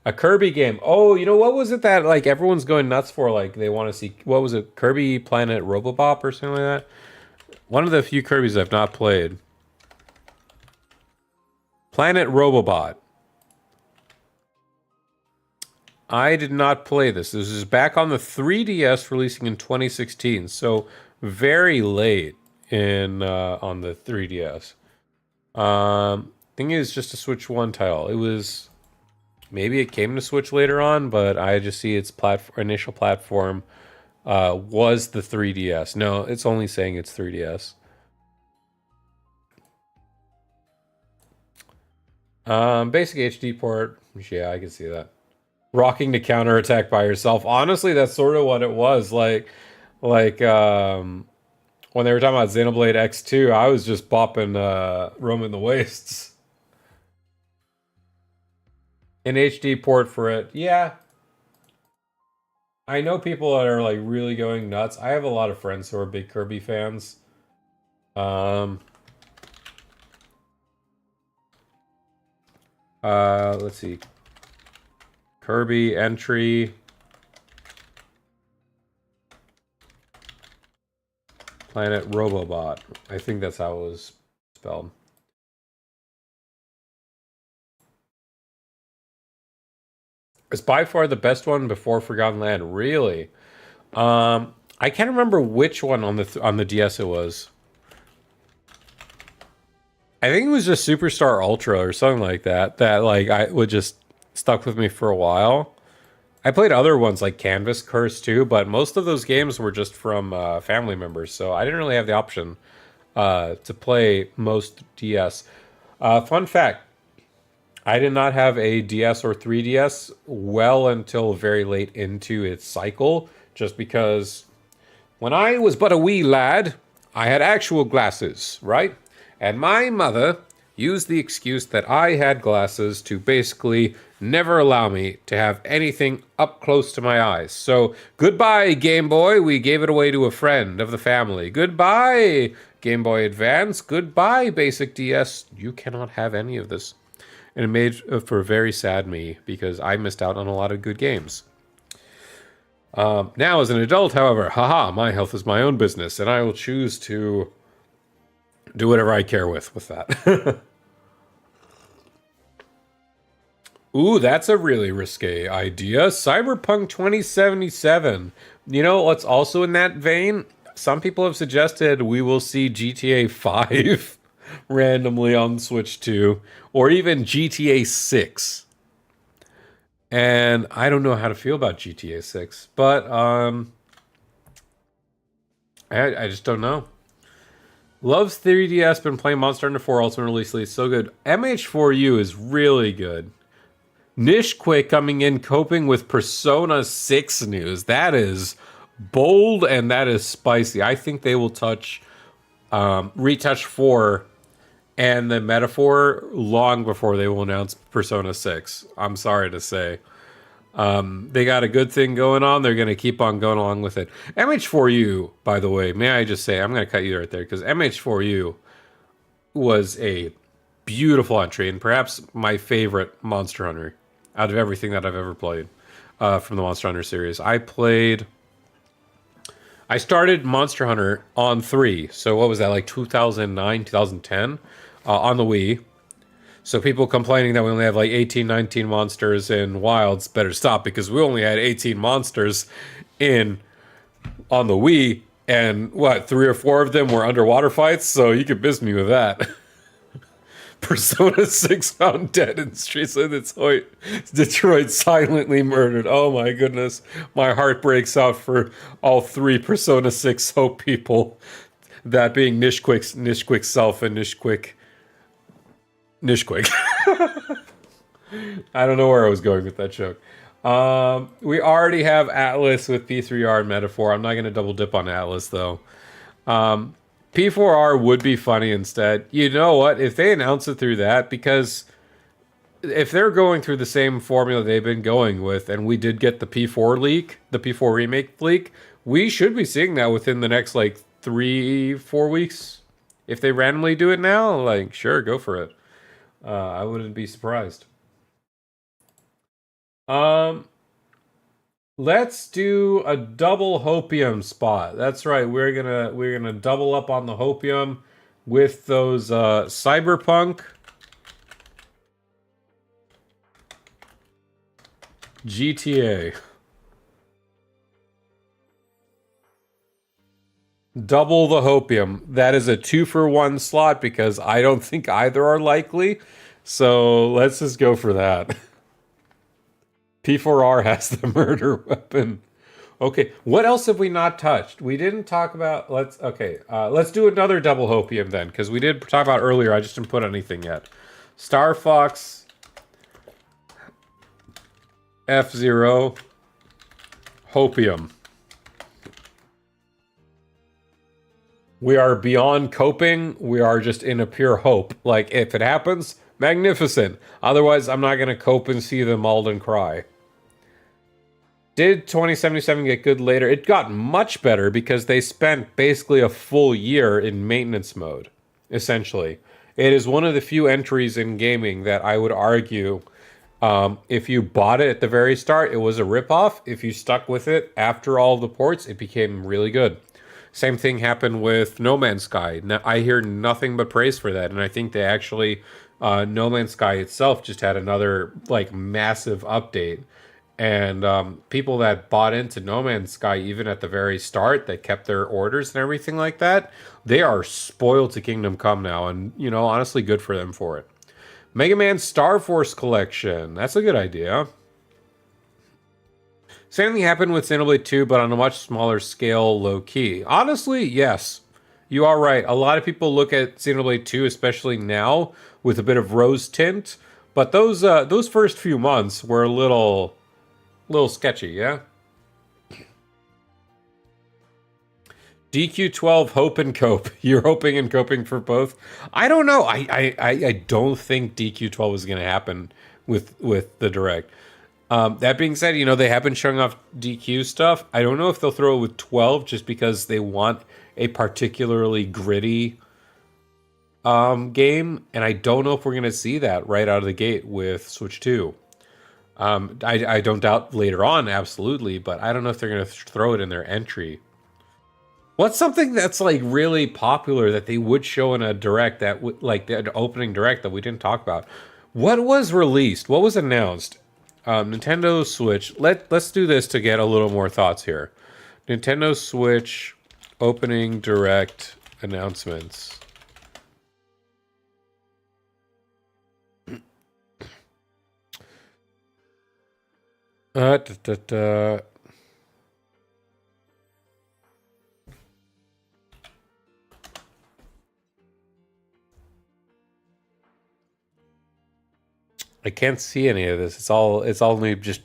A Kirby game. Oh, you know, what was it that like everyone's going nuts for? Like they want to see, what was it? Kirby Planet Robobop or something like that? One of the few Kirbys I've not played. Planet Robobot. I did not play this. This is back on the 3DS, releasing in 2016. So very late in on the 3DS. Thing is, just a Switch 1 title. It was... Maybe it came to Switch later on, but I just see its initial platform was the 3DS. No, it's only saying it's 3DS. Basic HD port. Yeah, I can see that. Rocking to counterattack by yourself. Honestly, that's sort of what it was. Like when they were talking about Xenoblade X2, I was just bopping Roaming the Wastes. An HD port for it. Yeah. I know people that are like really going nuts. I have a lot of friends who are big Kirby fans. Let's see. Kirby entry. Planet Robobot. I think that's how it was spelled. It's by far the best one before Forgotten Land. Really? I can't remember which one on the DS it was. I think it was just Superstar Ultra or something like that. That like I would just stuck with me for a while. I played other ones like Canvas Curse too, but most of those games were just from family members, so I didn't really have the option to play most DS. Fun fact. I did not have a DS or 3DS well until very late into its cycle, just because when I was but a wee lad, I had actual glasses, right? And my mother used the excuse that I had glasses to basically never allow me to have anything up close to my eyes. So, goodbye, Game Boy. We gave it away to a friend of the family. Goodbye, Game Boy Advance. Goodbye, Basic DS. You cannot have any of this. And it made for very sad me because I missed out on a lot of good games. Now, as an adult, however, haha, my health is my own business, and I will choose to do whatever I care with that. Ooh, that's a really risque idea. Cyberpunk 2077. You know what's also in that vein? Some people have suggested we will see GTA 5 randomly on Switch 2, or even GTA 6. And I don't know how to feel about GTA 6, but I just don't know. Loves 3DS, been playing Monster Hunter 4 Ultimate Release League, so good. MH4U is really good. Nishquake coming in, coping with Persona 6 news. That is bold and that is spicy. I think they will retouch 4 and the metaphor long before they will announce Persona 6. I'm sorry to say. They got a good thing going on. They're going to keep on going along with it. MH4U, by the way, may I just say, I'm going to cut you right there, because MH4U was a beautiful entry, and perhaps my favorite Monster Hunter out of everything that I've ever played from the Monster Hunter series. I started Monster Hunter on 3, so what was that, like 2009, 2010, on the Wii. So people complaining that we only have like 18, 19 monsters in Wilds better stop, because we only had 18 monsters on the Wii, and 3 or 4 of them were underwater fights, so you could miss me with that. Persona 6 found dead in streets of Detroit silently murdered. Oh my goodness. My heart breaks out for all 3 Persona 6 Hope people. That being Nishquick's self and Nishquick. I don't know where I was going with that joke. We already have Atlas with P3R and Metaphor. I'm not going to double dip on Atlas, though. P4R would be funny instead. You know what? If they announce it through that, because if they're going through the same formula they've been going with, and we did get the P4 leak, the P4 remake leak, we should be seeing that within the next, 3-4 weeks. If they randomly do it now, sure, go for it. I wouldn't be surprised. Let's do a double Hopium spot. That's right. We're gonna double up on the Hopium with those Cyberpunk GTA. Double the Hopium. That is a 2-for-1 slot because I don't think either are likely. So let's just go for that. P4R has the murder weapon. Okay, what else have we not touched? We didn't talk about... Let's do another double Hopium then, because we did talk about earlier. I just didn't put anything yet. Star Fox, F-Zero, Hopium. We are beyond coping. We are just in a pure hope. If it happens, magnificent. Otherwise, I'm not going to cope and see them mauled and cry. Did 2077 get good later? It got much better because they spent basically a full year in maintenance mode, essentially. It is one of the few entries in gaming that I would argue, if you bought it at the very start, it was a ripoff. If you stuck with it after all the ports, it became really good. Same thing happened with No Man's Sky. Now, I hear nothing but praise for that, and I think they actually, No Man's Sky itself just had another massive update. And people that bought into No Man's Sky even at the very start, that kept their orders and everything like that, they are spoiled to Kingdom Come now, and honestly, good for them for it. Mega Man Star Force Collection. That's a good idea. Same thing happened with Xenoblade 2, but on a much smaller scale, low-key. Honestly, yes. You are right. A lot of people look at Xenoblade 2, especially now, with a bit of rose tint. But those first few months were a little sketchy, yeah? DQ12 hope and cope. You're hoping and coping for both. I don't know. I don't think DQ12 is going to happen with the direct. That being said, you know they have been showing off DQ stuff. I don't know if they'll throw it with 12 just because they want a particularly gritty game, and I don't know if we're going to see that right out of the gate with Switch 2. I don't doubt later on, absolutely, but I don't know if they're going to throw it in their entry. What's something that's like really popular that they would show in a direct that like the opening direct that we didn't talk about? What was released? What was announced? Nintendo Switch. Let's do this to get a little more thoughts here. Nintendo Switch opening direct announcements. Da, da, da. I can't see any of this. It's all me just.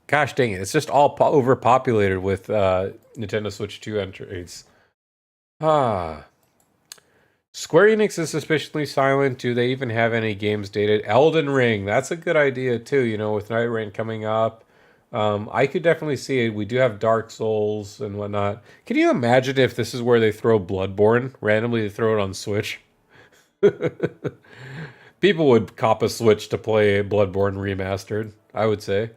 Gosh dang it! It's just all overpopulated with Nintendo Switch 2 entries. Ah. Square Enix is suspiciously silent. Do they even have any games dated? Elden Ring. That's a good idea too. You know, with Night Rain coming up. I could definitely see it. We do have Dark Souls and whatnot. Can you imagine if this is where they throw Bloodborne? Randomly they throw it on Switch? People would cop a Switch to play Bloodborne remastered, I would say.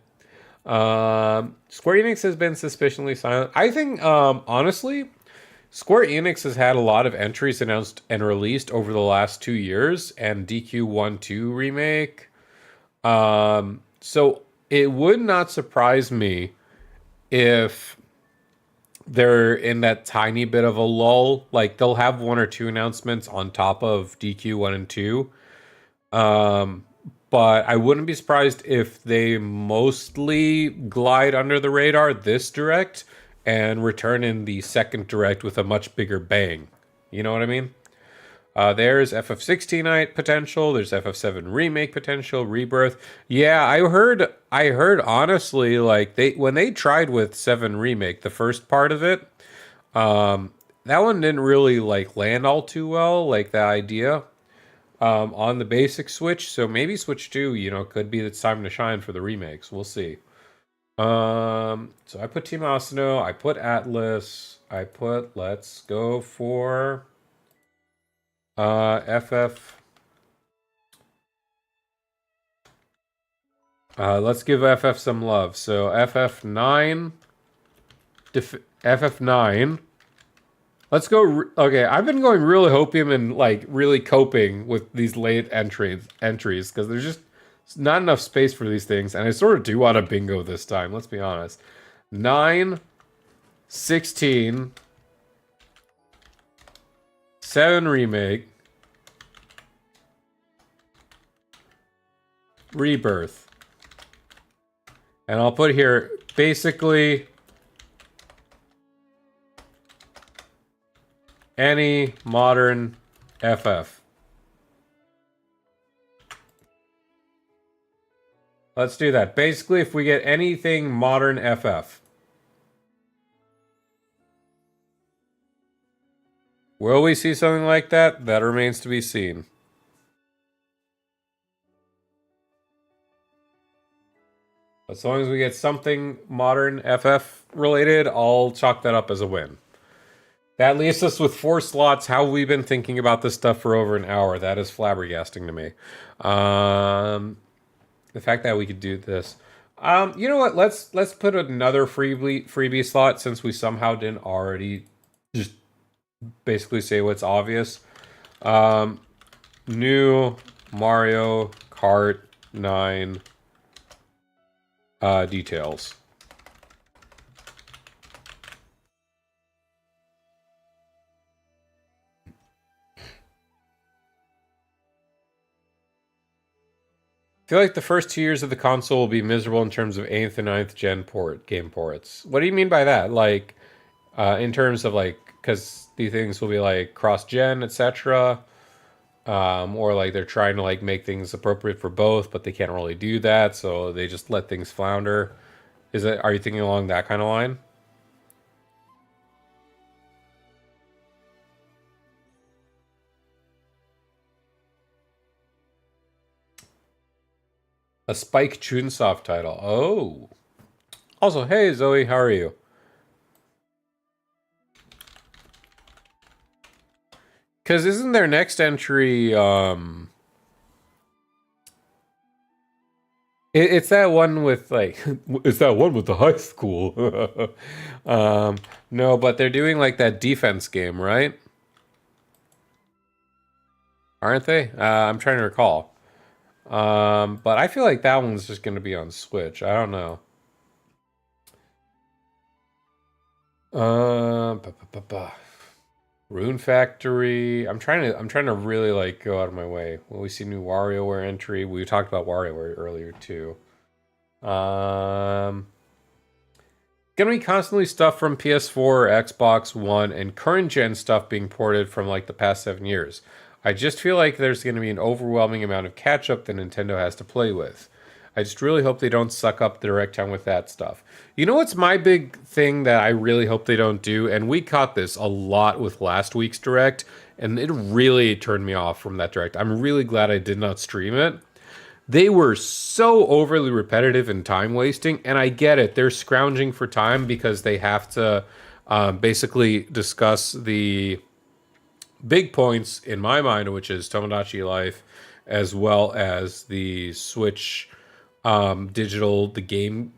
Square Enix has been suspiciously silent. I think, honestly, Square Enix has had a lot of entries announced and released over the last 2 years, and DQ1-2 remake. So it would not surprise me if they're in that tiny bit of a lull. Like they'll have one or two announcements on top of DQ1 and 2. But I wouldn't be surprised if they mostly glide under the radar this direct and return in the second direct with a much bigger bang. You know what I mean? There's FF16 potential. There's FF7 remake potential. Rebirth. Yeah, I heard honestly, like when they tried with 7 remake, the first part of it, that one didn't really like land all too well. Like the idea. On the basic Switch, so maybe Switch 2, you know, could be the time to shine for the remakes. We'll see. So I put Team Asano, I put Atlas, let's go for FF. Let's give FF some love. So FF9, FF9. Let's go. Okay, I've been going really hopium and like really coping with these late entries because there's just not enough space for these things, and I sort of do want a bingo this time. Let's be honest. 9, 16, 7 remake, Rebirth, and I'll put here basically any modern FF. Let's do that. Basically, if we get anything modern FF. Will we see something like that? That remains to be seen. As long as we get something modern FF related, I'll chalk that up as a win. That leaves us with 4 slots. How have we been thinking about this stuff for over an hour? That is flabbergasting to me. The fact that we could do this. You know what? Let's put another freebie slot since we somehow didn't already just basically say what's obvious. New Mario Kart 9 details. I feel like the first 2 years of the console will be miserable in terms of 8th and 9th gen game ports. What do you mean by that? Like, in terms of like, because these things will be like cross-gen, etc. Or like they're trying to like make things appropriate for both, but they can't really do that, so they just let things flounder. Are you thinking along that kind of line? A Spike Chunsoft title. Oh. Also, hey Zoe, how are you? Because isn't their next entry, it's that one with, like, it's that one with the high school. No, but they're doing, like, that defense game, right? Aren't they? I'm trying to recall. But I feel like that one's just going to be on Switch. I don't know. Ba, ba, ba, ba. Rune Factory. I'm trying to really like go out of my way. Will we see new WarioWare entry? We talked about WarioWare earlier too. Um, gonna be constantly stuff from PS4, Xbox One, and current gen stuff being ported from like the past 7 years. I just feel like there's gonna be an overwhelming amount of catch up that Nintendo has to play with. I just really hope they don't suck up the direct time with that stuff. You know what's my big thing that I really hope they don't do? And we caught this a lot with last week's direct, and it really turned me off from that direct. I'm really glad I did not stream it. They were so overly repetitive and time wasting, and I get it. They're scrounging for time because they have to basically discuss the big points in my mind, which is Tomodachi Life, as well as the Switch digital, the game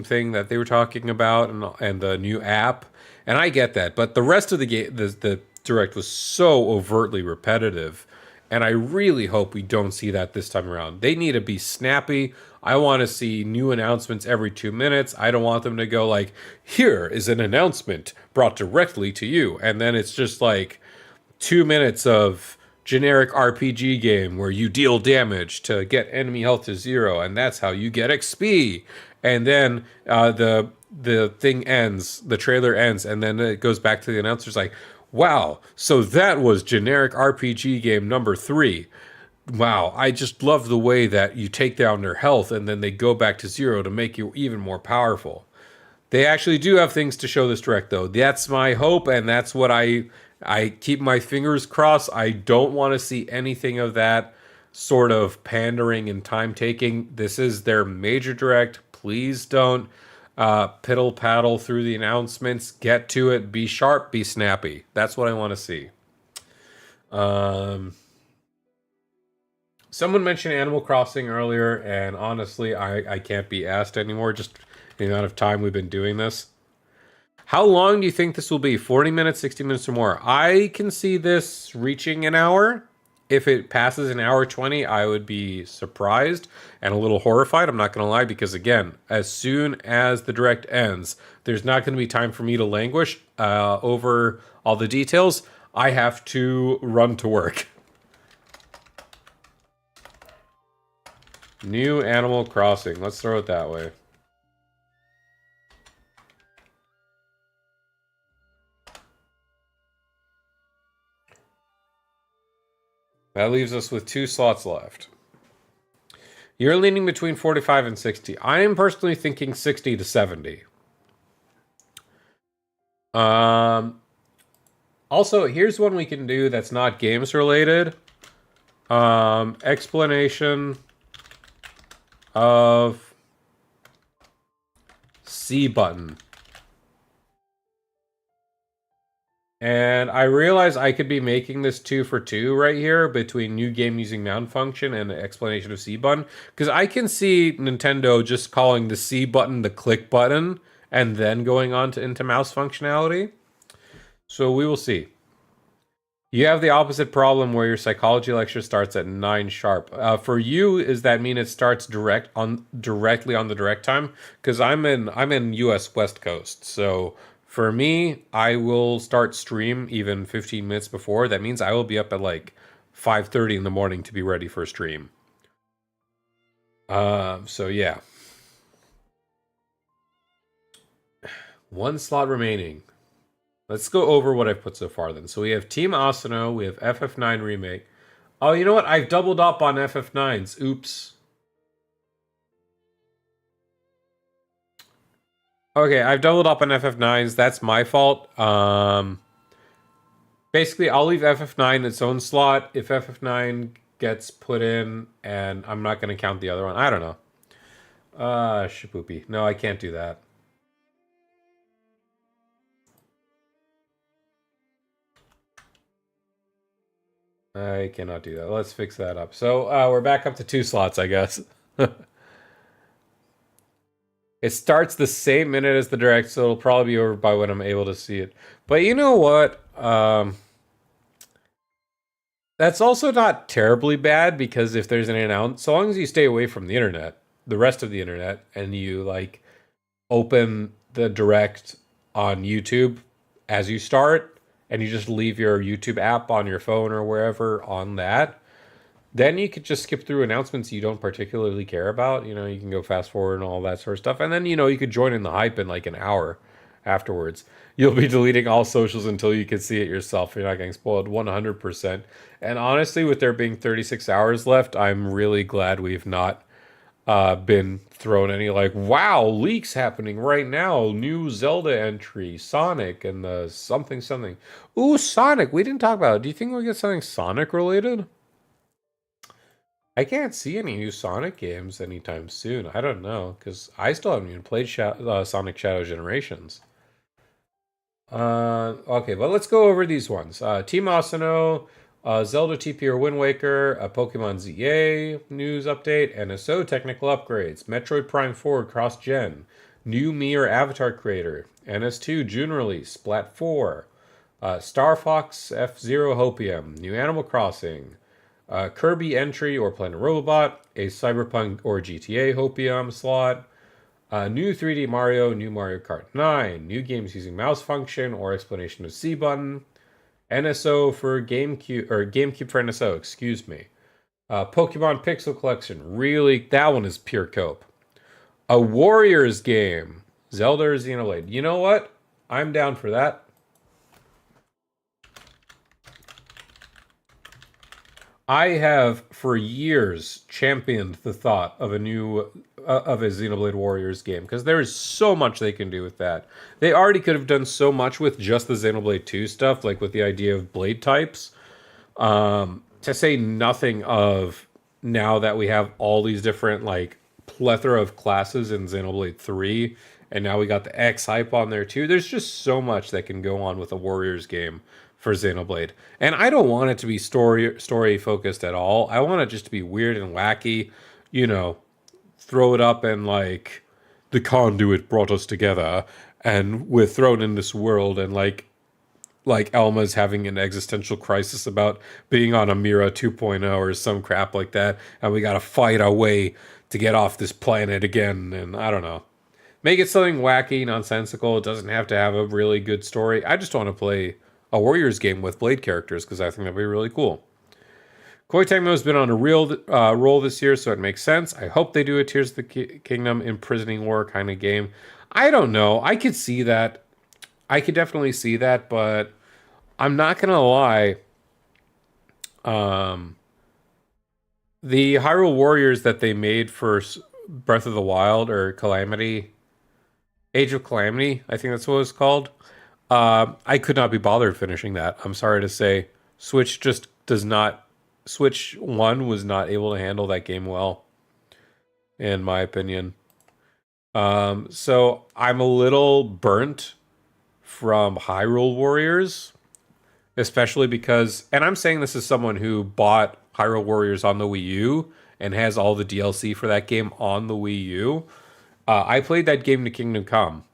thing that they were talking about, and the new app. And I get that, but the rest of the game, the direct was so overtly repetitive, and I really hope we don't see that this time around. They need to be snappy. I want to see new announcements every 2 minutes. I don't want them to go like, "Here is an announcement brought directly to you," and then it's just like 2 minutes of generic RPG game where you deal damage to get enemy health to 0, and that's how you get XP. And then the thing ends, the trailer ends, and then it goes back to the announcers like, "Wow, so that was generic RPG game number 3. Wow, I just love the way that you take down their health and then they go back to 0 to make you even more powerful." They actually do have things to show this direct, though. That's my hope, and that's what I keep my fingers crossed. I don't want to see anything of that sort of pandering and time taking. This is their major direct. Please don't piddle paddle through the announcements. Get to it. Be sharp. Be snappy. That's what I want to see. Um, Someone mentioned Animal Crossing earlier, and honestly, I can't be asked anymore. Just the amount of time we've been doing this. How long do you think this will be? 40 minutes, 60 minutes or more? I can see this reaching an hour. If it passes an hour 20, I would be surprised and a little horrified. I'm not going to lie, because again, as soon as the direct ends, there's not going to be time for me to languish over all the details. I have to run to work. New Animal Crossing. Let's throw it that way. That leaves us with 2 slots left. You're leaning between 45 and 60. I am personally thinking 60 to 70. Also, here's one we can do that's not games related. Explanation of C button. And I realize I could be making this 2 for 2 right here between new game using mount function and the explanation of C button. Because I can see Nintendo just calling the C button the click button and then going on to into mouse functionality. So we will see. You have the opposite problem where your psychology lecture starts at 9 sharp. For you, does that mean it starts directly on the direct time? Because I'm in US West Coast, so for me, I will start stream even 15 minutes before. That means I will be up at like 5:30 in the morning to be ready for a stream. So yeah. 1 slot remaining. Let's go over what I've put so far then. So we have Team Asano, we have FF9 Remake. Oh, you know what? I've doubled up on FF9s. Oops. Okay, I've doubled up on FF9s. That's my fault. Basically, I'll leave FF9 its own slot. If FF9 gets put in, and I'm not going to count the other one. I don't know. Shapoopy. No, I can't do that. I cannot do that. Let's fix that up. So we're back up to 2 slots, I guess. It starts the same minute as the direct, so it'll probably be over by when I'm able to see it. But you know what? That's also not terribly bad, because if there's an announce, so long as you stay away from the internet, the rest of the internet, and you like open the direct on YouTube as you start, and you just leave your YouTube app on your phone or wherever on that, then you could just skip through announcements you don't particularly care about. You know, you can go fast forward and all that sort of stuff. And then, you could join in the hype in like an hour afterwards. You'll be deleting all socials until you can see it yourself. You're not getting spoiled 100%. And honestly, with there being 36 hours left, I'm really glad we've not been thrown any like, wow, leaks happening right now. New Zelda entry, Sonic, and the something something. Ooh, Sonic. We didn't talk about it. Do you think we'll get something Sonic related? I can't see any new Sonic games anytime soon. I don't know, because I still haven't even played Sonic Shadow Generations. Okay, but let's go over these ones. Team Asano, Zelda TP or Wind Waker, a Pokemon ZA news update, NSO technical upgrades, Metroid Prime 4 cross-gen, new Mir Avatar creator, NS2 June release, Splat 4, Star Fox F-Zero Hopium, new Animal Crossing, Kirby entry or Planet Robot, a Cyberpunk or GTA Hopium slot, new 3D Mario, new Mario Kart 9, new games using mouse function or explanation of C button, NSO for GameCube, or GameCube for NSO, excuse me. Pokemon Pixel Collection, really, that one is pure cope. A Warriors game, Zelda or Xenoblade. You know what? I'm down for that. I have for years championed the thought of a Xenoblade Warriors game, because there is so much they can do with that. They already could have done so much with just the Xenoblade 2 stuff, like with the idea of blade types. To say nothing of now that we have all these different like plethora of classes in Xenoblade 3, and now we got the X hype on there too. There's just so much that can go on with a Warriors game for Xenoblade. And I don't want it to be story focused at all. I want it just to be weird and wacky, throw it up and like the conduit brought us together and we're thrown in this world, and like Elma's having an existential crisis about being on a Mira 2.0 or some crap like that, and we got to fight our way to get off this planet again. And I don't know. Make it something wacky, nonsensical. It doesn't have to have a really good story. I just want to play a Warriors game with Blade characters, because I think that'd be really cool. Koei Tecmo has been on a real roll this year, so it makes sense. I hope they do a Tears of the Kingdom imprisoning war kind of game. I don't know. I could see that. I could definitely see that, but I'm not going to lie. The Hyrule Warriors that they made for Breath of the Wild, or Calamity, Age of Calamity, I think that's what it's called. I could not be bothered finishing that. I'm sorry to say. Switch just does not... Switch 1 was not able to handle that game well, in my opinion. So I'm a little burnt from Hyrule Warriors, especially because... And I'm saying this as someone who bought Hyrule Warriors on the Wii U and has all the DLC for that game on the Wii U. I played that game to Kingdom Come,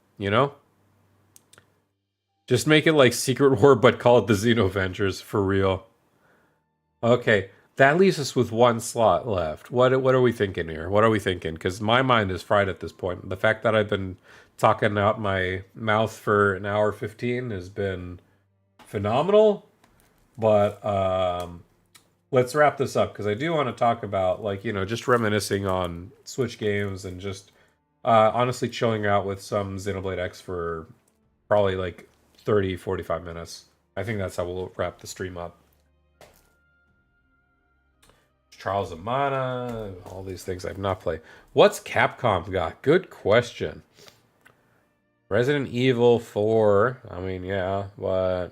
Just make it like Secret War, but call it the Xenovengers for real. Okay, that leaves us with 1 slot left. What are we thinking here? What are we thinking? Because my mind is fried at this point. The fact that I've been talking out my mouth for an hour 15 has been phenomenal. But let's wrap this up, because I do want to talk about, just reminiscing on Switch games and just honestly chilling out with some Xenoblade X for probably 30, 45 minutes. I think that's how we'll wrap the stream up. Charles Amana, all these things I've not played. What's Capcom got? Good question. Resident Evil 4, I mean, yeah, but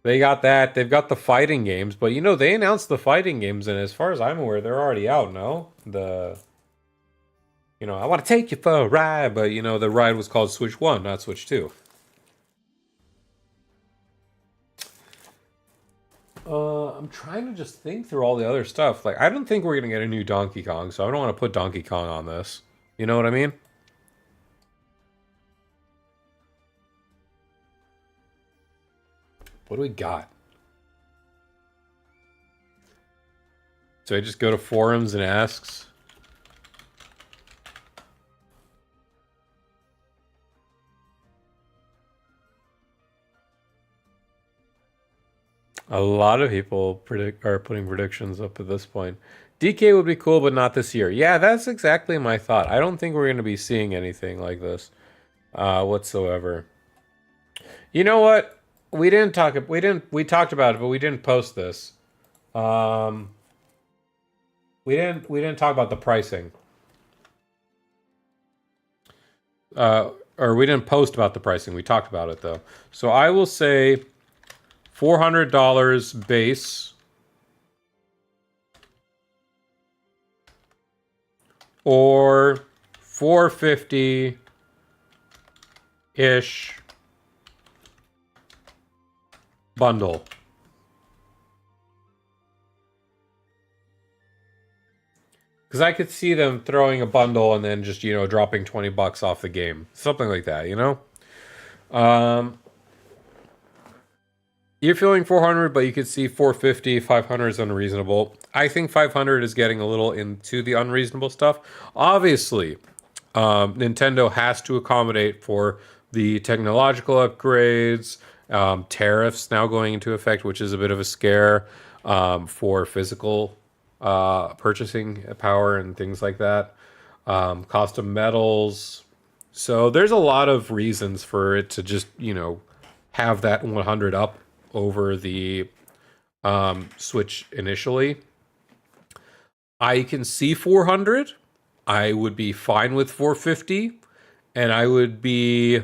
They got that. They've got the fighting games, but you know, they announced the fighting games, and as far as I'm aware, they're already out, no? You know, I want to take you for a ride, but you know, the ride was called Switch 1, not Switch 2. I'm trying to just think through all the other stuff. Like, I don't think we're gonna get a new Donkey Kong, so I don't want to put Donkey Kong on this. You know what I mean? What do we got? So I just go to forums and asks. A lot of people are putting predictions up at this point. DK would be cool, but not this year. Yeah, that's exactly my thought. I don't think we're going to be seeing anything like this whatsoever. You know what? We talked about it, but we didn't post this. We didn't talk about the pricing. Or we didn't post about the pricing. We talked about it though. So I will say $400 base, or $450-ish bundle. Because I could see them throwing a bundle and then just, you know, dropping 20 bucks off the game. Something like that, you know? You're feeling 400, but you could see 450, 500 is unreasonable. I think 500 is getting a little into the unreasonable stuff. Obviously, Nintendo has to accommodate for the technological upgrades, tariffs now going into effect, which is a bit of a scare for physical purchasing power and things like that. Cost of metals. So there's a lot of reasons for it to just, you know, have that 100 up over the Switch initially. I can see 400. I would be fine with 450, and I would be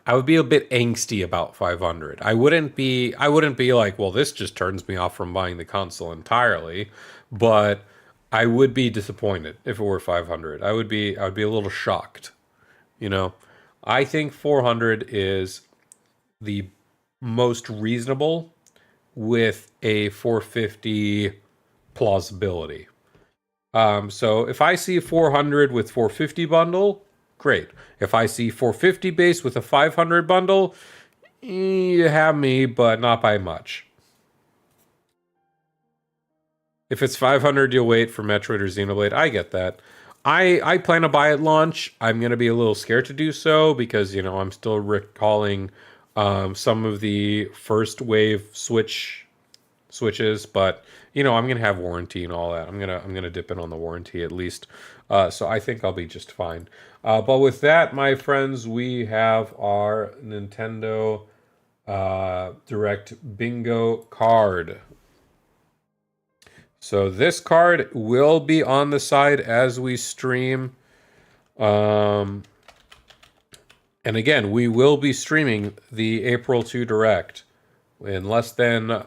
a bit angsty about 500. I wouldn't be like, well, this just turns me off from buying the console entirely, but I would be disappointed if it were 500. I would be a little shocked, you know. I think 400 is the most reasonable with a 450 plausibility. So if I see 400 with 450 bundle, great. If I see 450 base with a 500 bundle, you have me, but not by much. If it's 500, you'll wait for Metroid or Xenoblade. I get that. I plan to buy at launch. I'm going to be a little scared to do so because, you know, I'm still recalling some of the first wave switches, but you know, I'm gonna have warranty and all that. I'm gonna dip in on the warranty at least. So I think I'll be just fine. But with that, my friends, we have our Nintendo Direct Bingo card. So this card will be on the side as we stream. And again, we will be streaming the April 2 Direct in less than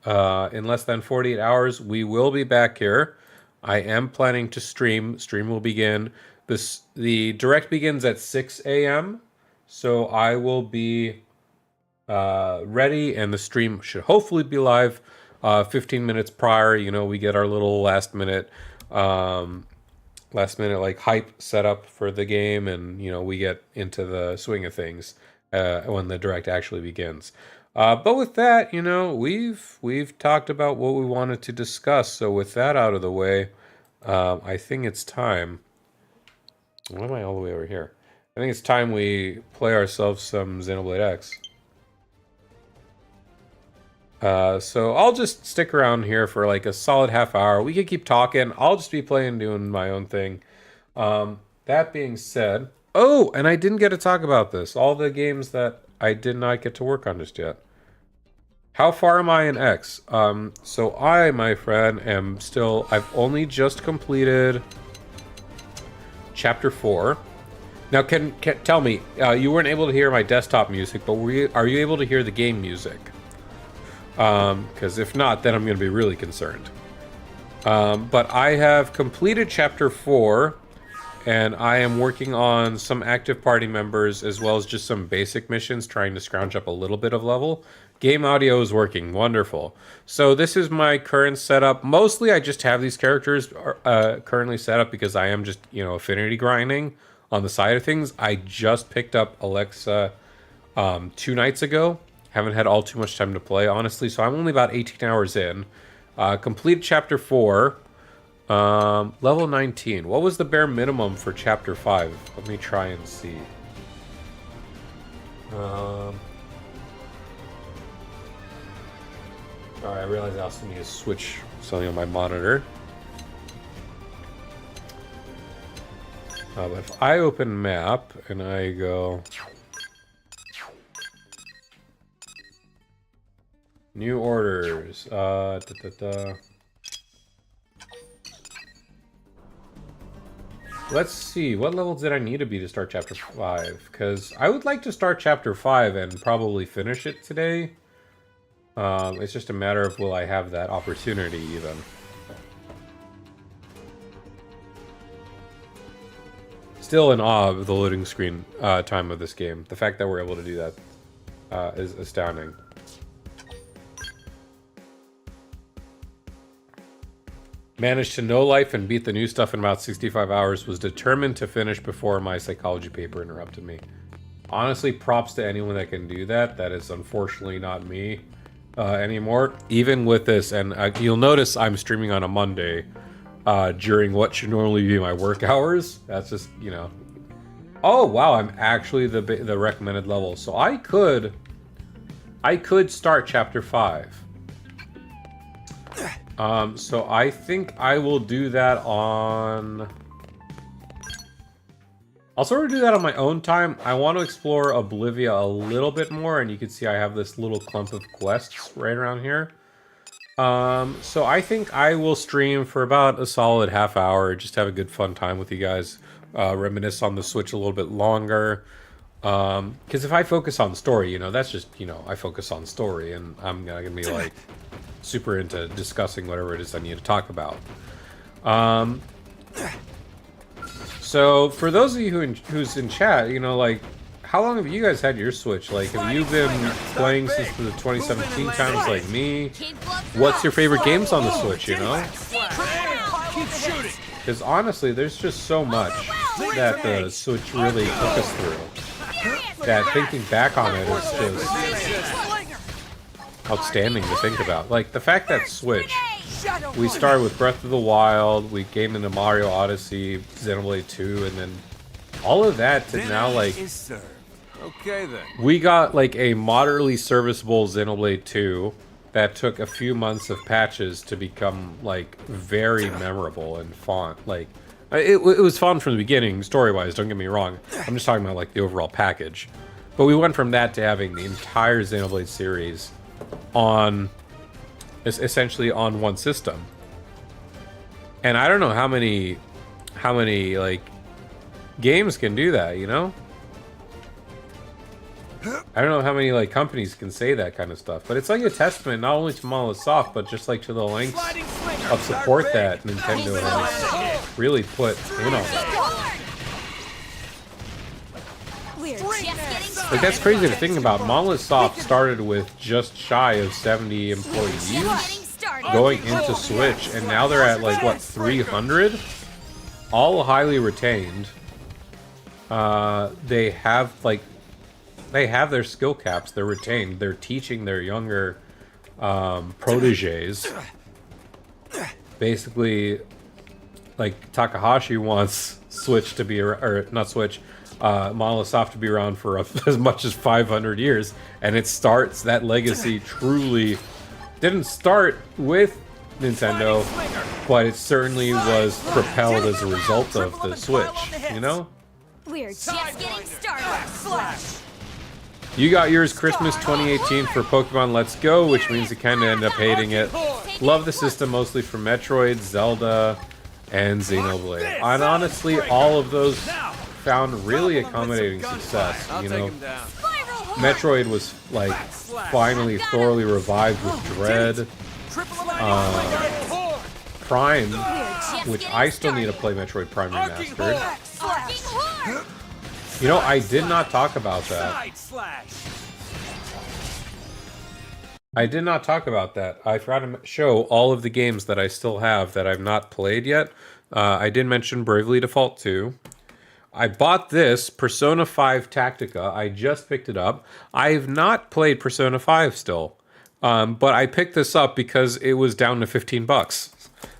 48 hours. We will be back here. I am planning to stream. Stream will begin. The Direct begins at 6 a.m. So I will be ready, and the stream should hopefully be live 15 minutes prior. You know, we get our little last minute like hype setup for the game, and you know, we get into the swing of things when the Direct actually begins. But with that, you know, we've talked about what we wanted to discuss. So with that out of the way, I think it's time. Why am I all the way over here? I think it's time we play ourselves some Xenoblade X. So I'll just stick around here for like a solid half hour. We could keep talking. I'll just be playing, doing my own thing. That being said, oh, and I didn't get to talk about this. All the games that I did not get to work on just yet. How far am I in X? So I, my friend, I've only just completed Chapter 4. Now, can tell me, you weren't able to hear my desktop music, but are you able to hear the game music? Because if not, then I'm going to be really concerned. But I have completed Chapter 4, and I am working on some active party members, as well as just some basic missions, trying to scrounge up a little bit of level. Game audio is working. Wonderful. So this is my current setup. Mostly, I just have these characters currently set up because I am just, affinity grinding on the side of things. I just picked up Alexa 2 nights ago. Haven't had all too much time to play, honestly, so I'm only about 18 hours in. Completed Chapter 4. Level 19. What was the bare minimum for Chapter 5? Let me try and see. Alright, I realize I also need to switch something on my monitor. But if I open map and I go new orders, let's see, what level did I need to be to start Chapter 5? Because I would like to start Chapter 5 and probably finish it today. It's just a matter of will I have that opportunity even. Still in awe of the loading screen time of this game. The fact that we're able to do that is astounding. Managed to know life and beat the new stuff in about 65 hours. Was determined to finish before my psychology paper interrupted me. Honestly, props to anyone that can do that. That is unfortunately not me anymore. Even with this, and you'll notice I'm streaming on a Monday during what should normally be my work hours. That's just, Oh, wow, I'm actually the recommended level. So I could start Chapter 5. So I think I will do that on... I'll sort of do that on my own time. I want to explore Oblivia a little bit more, and you can see I have this little clump of quests right around here. So I think I will stream for about a solid half hour, just have a good fun time with you guys, reminisce on the Switch a little bit longer. Because if I focus on story, that's just, I focus on story, and I'm gonna be like super into discussing whatever it is I need to talk about. So for those of you who's in chat, how long have you guys had your Switch? Like, have you been playing since the 2017 times like me? What's your favorite games on the Switch, Because honestly, there's just so much that the Switch really took us through, that thinking back on it is just outstanding to think about. Like, the fact that Switch, we started with Breath of the Wild, we came into Mario Odyssey, Xenoblade 2, and then all of that to now, like, okay, then. We got, like, a moderately serviceable Xenoblade 2 that took a few months of patches to become, like, very memorable and fun. Like, it was fun from the beginning, story-wise, don't get me wrong. I'm just talking about, like, the overall package. But we went from that to having the entire Xenoblade series on... essentially on one system. And I don't know how many like games can do that, I don't know how many like companies can say that kind of stuff, but it's like a testament not only to Monolith Soft, but just like to the lengths of support that Nintendo has really put in on that. Like, that's crazy to think about. Monolith Soft started with just shy of 70 employees going into Switch, and now they're at, like, what, 300? All highly retained. They have their skill caps. They're retained. They're teaching their younger proteges. Basically, like, Takahashi wants Switch to be, or not Switch, Monolith Soft to be around for as much as 500 years, and that legacy truly didn't start with Nintendo, but it certainly was propelled as a result of the Switch, We're just getting started. You got yours Christmas 2018 for Pokemon Let's Go, which means you kind of end up hating it. Love the system mostly for Metroid, Zelda, and Xenoblade. And honestly, all of those found really accommodating success. I'll You take know, him down. Spiral horn. Metroid was like finally thoroughly revived with Dread, Prime, We're just which getting I still need to started. play Metroid Prime Remastered. Arcing horn. You know, I did not talk about that. Side slash. I did not talk about that. I forgot to show all of the games that I still have that I've not played yet. I did mention Bravely Default 2. I bought this, Persona 5 Tactica. I just picked it up. I've not played Persona 5 still. But I picked this up because it was down to 15 bucks.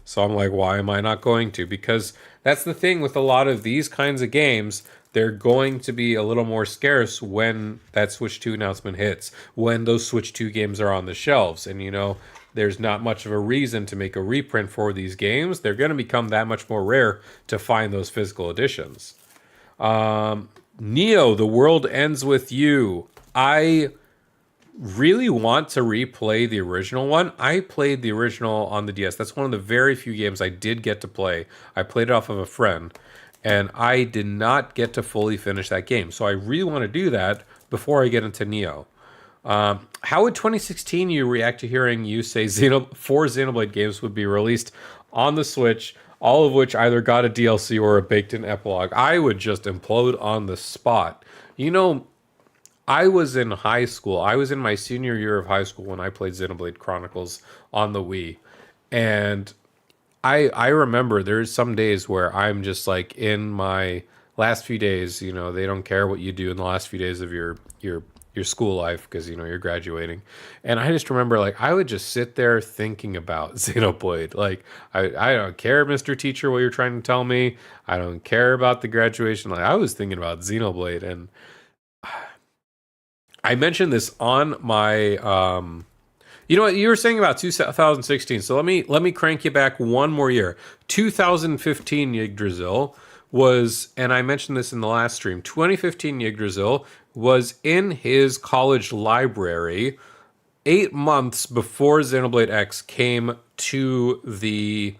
So I'm like, why am I not going to? Because that's the thing with a lot of these kinds of games. They're going to be a little more scarce when that Switch 2 announcement hits, when those Switch 2 games are on the shelves. And, you know, there's not much of a reason to make a reprint for these games. They're going to become that much more rare to find those physical editions. Neo, The World Ends With You. I really want to replay the original one. I played the original on the DS. That's one of the very few games I did get to play. I played it off of a friend. And I did not get to fully finish that game. So I really want to do that before I get into Neo. How would 2016 you react to hearing you say 4 Xenoblade games would be released on the Switch, all of which either got a DLC or a baked-in epilogue? I would just implode on the spot. You know, I was in high school. I was in my senior year of high school when I played Xenoblade Chronicles on the Wii. And I remember there's some days where I'm just like in my last few days, you know, they don't care what you do in the last few days of your school life because, you know, you're graduating. And I just remember like I would just sit there thinking about Xenoblade. Like, I don't care, Mr. Teacher, what you're trying to tell me. I don't care about the graduation. Like, I was thinking about Xenoblade. And I mentioned this on my you know what you were saying about 2016. So let me crank you back one more year. 2015 Yggdrasil was, and I mentioned this in the last stream. 2015 Yggdrasil was in his college library 8 months before Xenoblade X came to the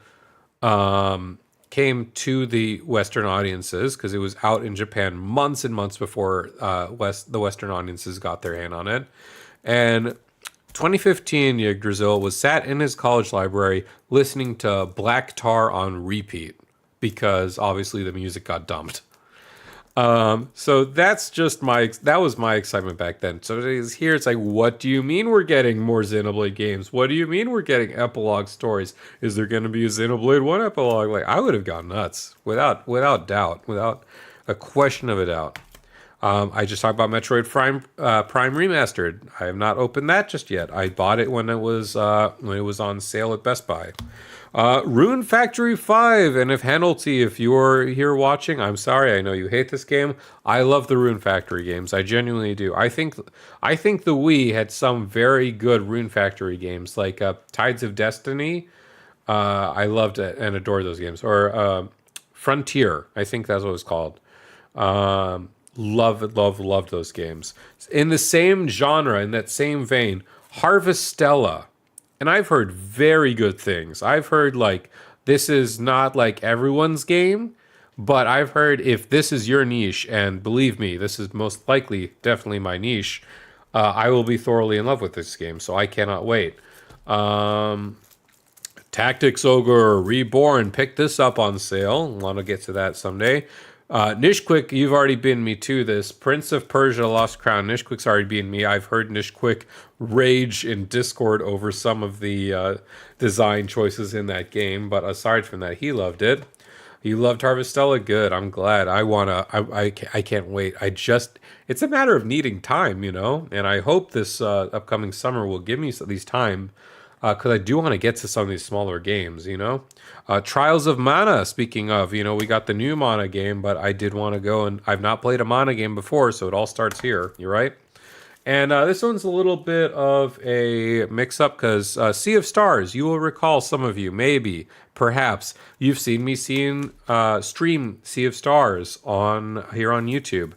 Western audiences, because it was out in Japan months and months before the Western audiences got their hand on it. And 2015 Yggdrasil was sat in his college library listening to Black Tar on repeat because obviously the music got dumped. So that was my excitement back then. So it's here, it's like, what do you mean we're getting more Xenoblade games? What do you mean we're getting epilogue stories? Is there going to be a Xenoblade 1 epilogue? Like, I would have gone nuts without doubt, without a question of a doubt. I just talked about Metroid Prime Remastered. I have not opened that just yet. I bought it when it was on sale at Best Buy. Rune Factory 5, and if you're here watching, I'm sorry. I know you hate this game. I love the Rune Factory games. I genuinely do. I think the Wii had some very good Rune Factory games, like Tides of Destiny. I loved it and adored those games. Or Frontier, I think that's what it was called. Loved those games. In the same genre, in that same vein, Harvestella. And I've heard very good things. I've heard like this is not like everyone's game, but I've heard if this is your niche, and believe me, this is most likely definitely my niche, I will be thoroughly in love with this game. So I cannot wait. Tactics Ogre Reborn. Pick this up on sale. Want to get to that someday. Nishquick, you've already beaten me to this. Prince of Persia Lost Crown. Nishquick's already beaten me. I've heard Nishquick rage in Discord over some of the design choices in that game, but aside from that, he loved it. You loved Harvestella? Good. I'm glad. I can't wait. It's a matter of needing time, you know, and I hope this upcoming summer will give me at least time, because I do want to get to some of these smaller games, you know. Trials of Mana, speaking of, you know, we got the new Mana game, but I did want to go, and I've not played a Mana game before, so it all starts here, you're right. And this one's a little bit of a mix-up, because Sea of Stars, you will recall, some of you, maybe, perhaps, you've seen me stream Sea of Stars here on YouTube.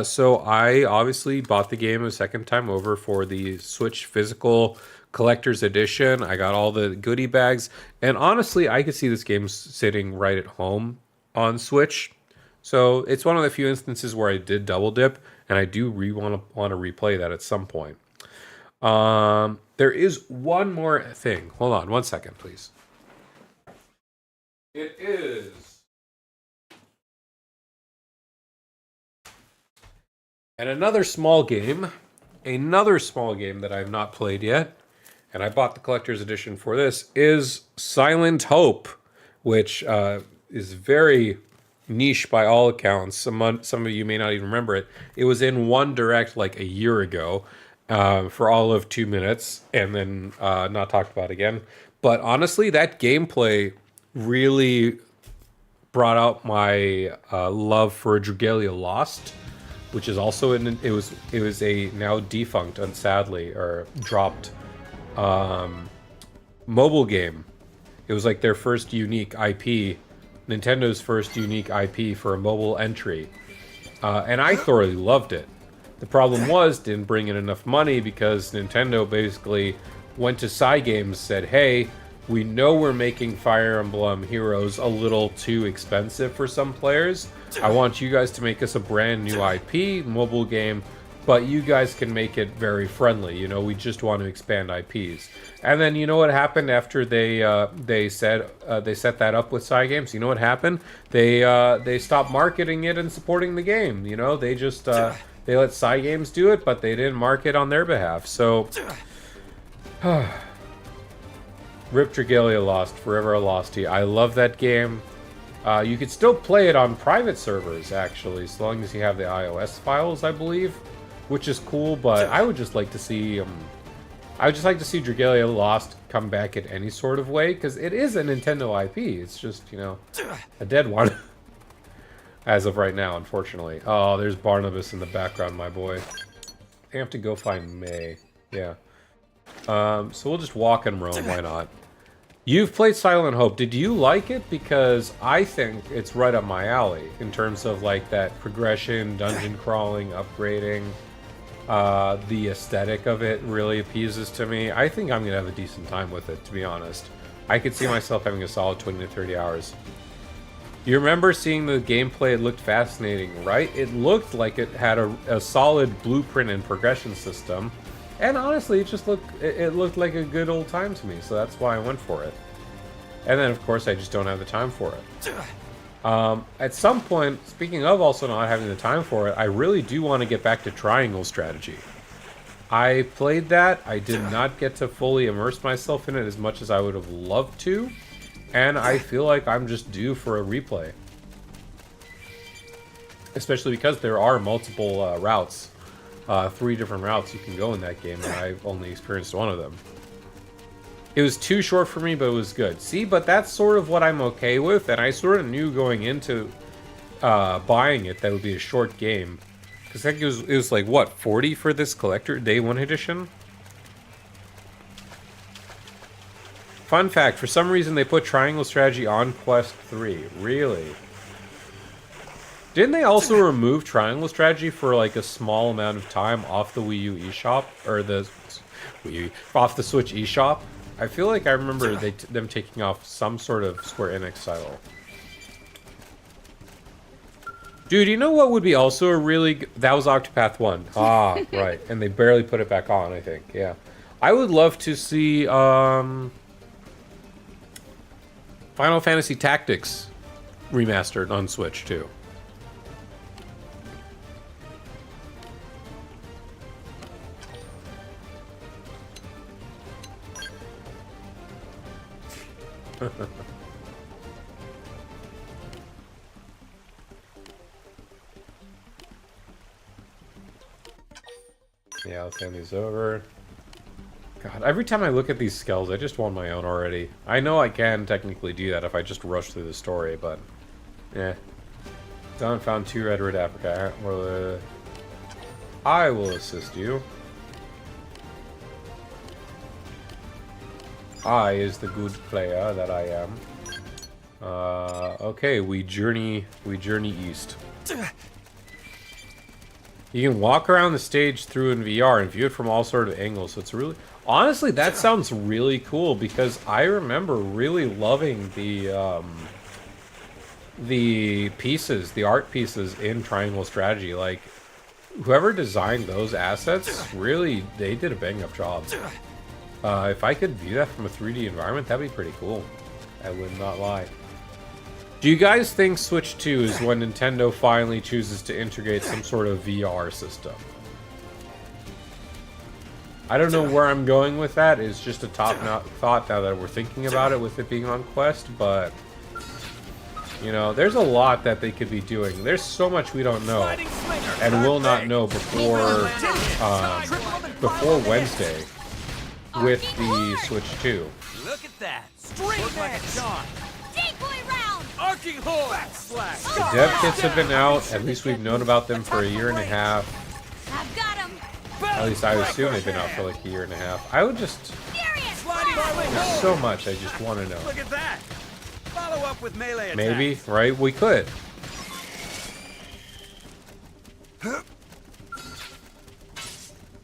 So I obviously bought the game a second time over for the Switch physical collector's edition. I got all the goodie bags, and honestly, I could see this game sitting right at home on Switch. So it's one of the few instances where I did double dip, and I do want to replay that at some point. There is one more thing. Hold on 1 second, please. It is and another small game that I have not played yet, and I bought the collector's edition for this, is Silent Hope, which is very niche by all accounts. Some of you may not even remember it. It was in one Direct like a year ago for all of 2 minutes, and then not talked about again. But honestly, that gameplay really brought out my love for Yggdrasiel Lost, which is also it was a now defunct, sadly, or dropped mobile game. It was like their first unique IP, Nintendo's first unique IP for a mobile entry, and I thoroughly loved it. The problem was, didn't bring in enough money because Nintendo basically went to Cygames, said, "Hey, we know we're making Fire Emblem Heroes a little too expensive for some players. I want you guys to make us a brand new IP mobile game, but you guys can make it very friendly. You know, we just want to expand IPs." And then you know what happened after they set that up with Cygames? You know what happened? They stopped marketing it and supporting the game. You know, they just they let Cygames do it, but they didn't market on their behalf. So. Rip Yggdrasiel Lost, forever a lostie. I love that game. You could still play it on private servers, actually, as long as you have the iOS files, I believe, which is cool. But I would just like to see, Yggdrasiel Lost come back in any sort of way, because it is a Nintendo IP. It's just, you know, a dead one as of right now, unfortunately. Oh, there's Barnabas in the background, my boy. I have to go find May. Yeah. So we'll just walk and roam, why not? You've played Silent Hope. Did you like it? Because I think it's right up my alley in terms of like that progression, dungeon crawling, upgrading. The aesthetic of it really appeases to me. I think I'm going to have a decent time with it, to be honest. I could see myself having a solid 20 to 30 hours. You remember seeing the gameplay? It looked fascinating, right? It looked like it had a solid blueprint and progression system. And honestly, it looked like a good old time to me, so that's why I went for it. And then, of course, I just don't have the time for it. At some point, speaking of also not having the time for it, I really do want to get back to Triangle Strategy. I played that. I did not get to fully immerse myself in it as much as I would have loved to, and I feel like I'm just due for a replay. Especially because there are multiple routes. 3 different routes you can go in that game, and I've only experienced one of them. It was too short for me, but it was good. See, but that's sort of what I'm okay with, and I sort of knew going into buying it that it would be a short game. Because I think it was like, what, 40 for this collector Day 1 edition? Fun fact, for some reason they put Triangle Strategy on Quest 3. Really? Didn't they also remove Triangle Strategy for like a small amount of time off the Wii U eShop, or off the Switch eShop? I feel like I remember them taking off some sort of Square Enix title. Dude, you know what would be also a really that was Octopath 1. Ah, right, and they barely put it back on. I think, yeah. I would love to see Final Fantasy Tactics remastered on Switch too. Yeah, let's hand these over. God, every time I look at these skulls, I just want my own already. I know I can technically do that if I just rush through the story, but... eh. Don found 2 Red Africa. Well, I will assist you. I is the good player that I am. Okay, we journey east. You can walk around the stage through in VR and view it from all sort of angles. So it's really, honestly, that sounds really cool because I remember really loving the the pieces, the art pieces in Triangle Strategy, like, whoever designed those assets, really, they did a bang-up job. If I could view that from a 3D environment, that'd be pretty cool. I would not lie. Do you guys think Switch 2 is when Nintendo finally chooses to integrate some sort of VR system? I don't know where I'm going with that. It's just a thought now that we're thinking about it with it being on Quest, but you know, there's a lot that they could be doing. There's so much we don't know and will not know before Wednesday with the Switch 2. Look at that. Look like a charm. Decoy round. Arcing hole. Backslash. The dev kits have been out. At least we've known about them for a year and a half. I've got him. At least I assume they've been out for like a year and a half. I would just... Furious. There's so much I just want to know. Look at that. Follow up with melee attacks. Maybe, right? We could.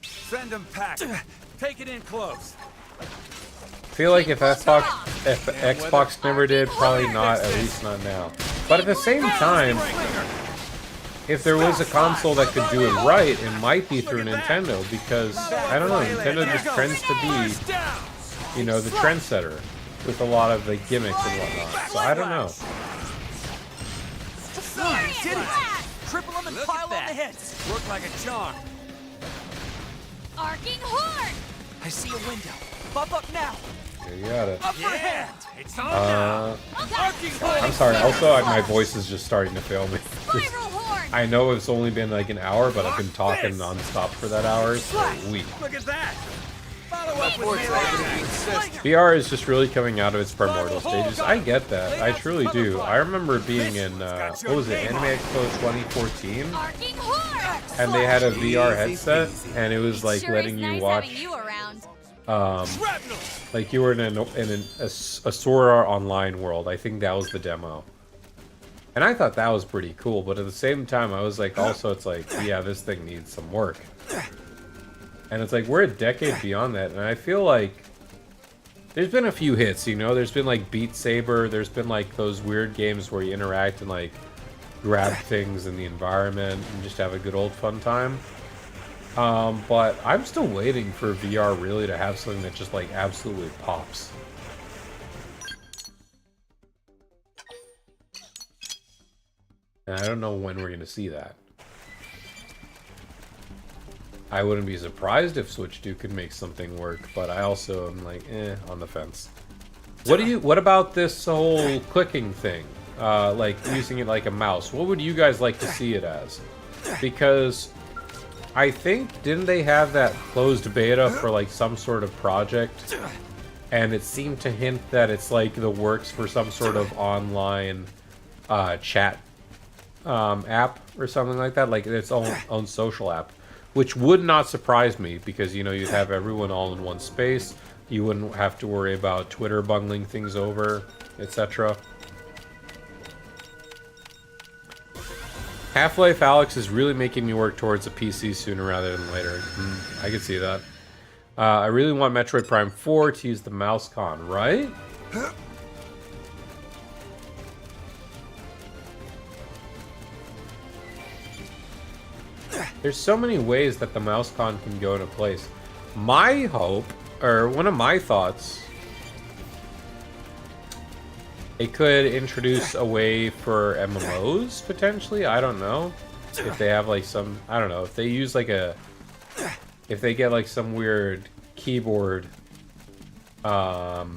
Send them packed. Take it in close. I feel like if Xbox never did, probably not, at least not now. But at the same time, if there was a console that could do it right, it might be through Nintendo, because, I don't know, Nintendo just tends to be, you know, the trendsetter with a lot of the gimmicks and whatnot. So I don't know. Did it. Triple them and pile on the heads. Work like a charm. Arcing horn. I see a window. Bump up now. Yeah, you got it. Upper hand. It's on now. Arcing horn. I'm sorry, also my voice is just starting to fail me. Spiral horn. I know it's only been like an hour, but I've been talking non-stop for that hour, so weak. Look at that. Follow up with melee attacks. VR is just really coming out of its primordial stages. I get that. I truly do. I remember being in, what was it, Anime Expo 2014? Arcing horn. And they had a VR headset, and it was like Sure letting is you nice watch, having you around. like you were in a Sword Art Online world. I think that was the demo. And I thought that was pretty cool, but at the same time, I was like, also, it's like, yeah, this thing needs some work. And it's like, we're a decade beyond that, and I feel like there's been a few hits, you know? There's been like Beat Saber, there's been like those weird games where you interact and like grab things in the environment and just have a good old fun time. But I'm still waiting for VR really to have something that just like absolutely pops. And I don't know when we're gonna see that. I wouldn't be surprised if Switch 2 could make something work, but I also am like, on the fence. What about this whole clicking thing? Like using it like a mouse. What would you guys like to see it as? Because I think, didn't they have that closed beta for like some sort of project? And it seemed to hint that it's like the works for some sort of online chat app or something like that, like its own social app. Which would not surprise me, because, you know, you'd have everyone all in one space. You wouldn't have to worry about Twitter bungling things over, etc. Half-Life Alyx is really making me work towards a PC sooner rather than later. I could see that. I really want Metroid Prime 4 to use the mouse con, right? There's so many ways that the mouse con can go into place. My hope, or one of my thoughts, it could introduce a way for MMOs, potentially? I don't know. If they have like some, I don't know, if they use like a, if they get like some weird keyboard app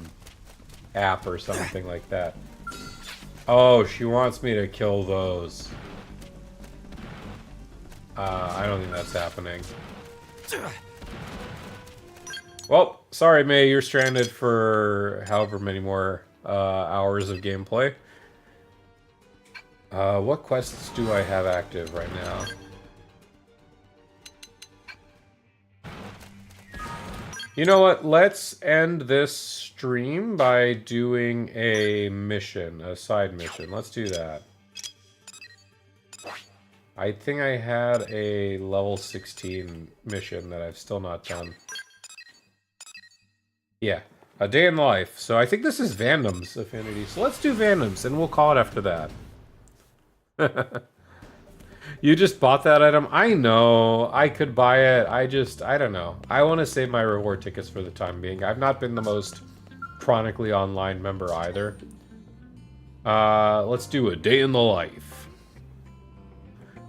or something like that. Oh, she wants me to kill those. I don't think that's happening. Well, sorry, May, you're stranded for however many more hours of gameplay. What quests do I have active right now? You know what? Let's end this stream by doing a mission, a side mission. Let's do that. I think I had a level 16 mission that I've still not done. Yeah, a day in life. So I think this is Vandom's Affinity. So let's do Vandom's, and we'll call it after that. You just bought that item? I know. I could buy it. I don't know. I want to save my reward tickets for the time being. I've not been the most chronically online member either. Let's do a day in the life.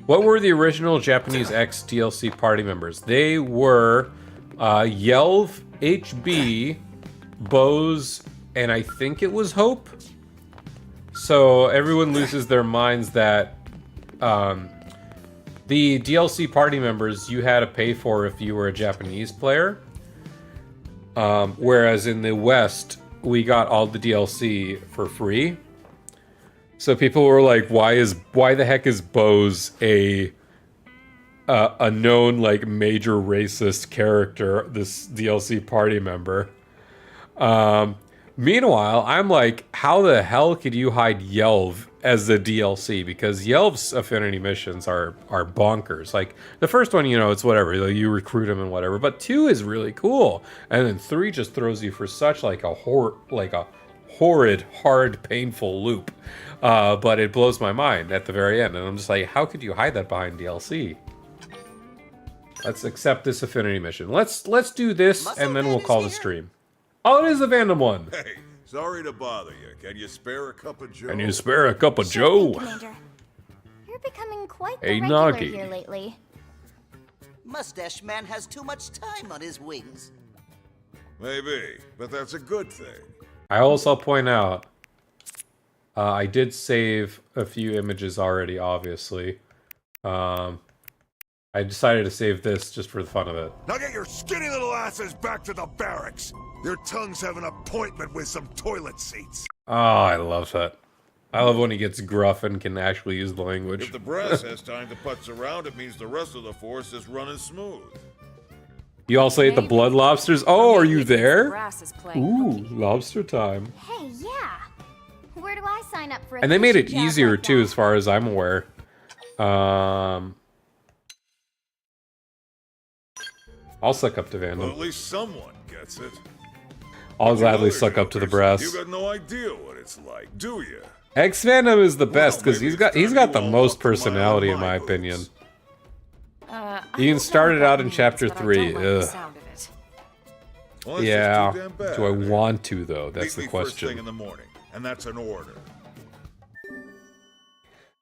What were the original Japanese X DLC party members? They were Yelv, HB, Bose, and I think it was Hope. So everyone loses their minds that the DLC party members you had to pay for if you were a Japanese player. Whereas in the West, we got all the DLC for free. So people were like, why the heck is Bose a known like major racist character, this DLC party member? Meanwhile, I'm like, how the hell could you hide Yelv as the DLC? Because Yelv's affinity missions are bonkers. Like, the first one, you know, it's whatever. Like, you recruit him and whatever. But 2 is really cool. And then 3 just throws you for such, like, a horrid, hard, painful loop. But it blows my mind at the very end. And I'm just like, how could you hide that behind DLC? Let's accept this affinity mission. Let's do this, and then we'll call the stream. Oh, it is a Vandom one. Hey, sorry to bother you. Can you spare a cup of Joe? Can you spare a cup of Joe? Commander. You're becoming quite the Hey, regular Nagi. here lately. Mustache Man has too much time on his wings. Maybe, but that's a good thing. I also point out, I did save a few images already, obviously. I decided to save this just for the fun of it. Now get your skinny little asses back to the barracks. Your tongues have an appointment with some toilet seats. Oh, I love that. I love when he gets gruff and can actually use the language. If the brass has time to putz around, it means the rest of the force is running smooth. You also ate the blood lobsters? Oh, are you there? Grass is playing Ooh, hooky. lobster time. Hey, yeah. Where do I sign up for a And they made it fishy job easier like too, that? as far as I'm aware. I'll suck up to Well, at Vandom. least someone gets it. I'll You gladly other suck up to the jokers, brass. You got no idea what it's like, do you? X Vandom is the best because maybe he's it's got time the you all most walked a mile in personality in my boots. opinion. I You can don't start know it what out that in means, chapter but I 3. don't like the Ugh. sound of it. Well, that's Yeah. just too damn bad. Do I want to though? That's Meet the me first thing question. in the morning, and that's an order.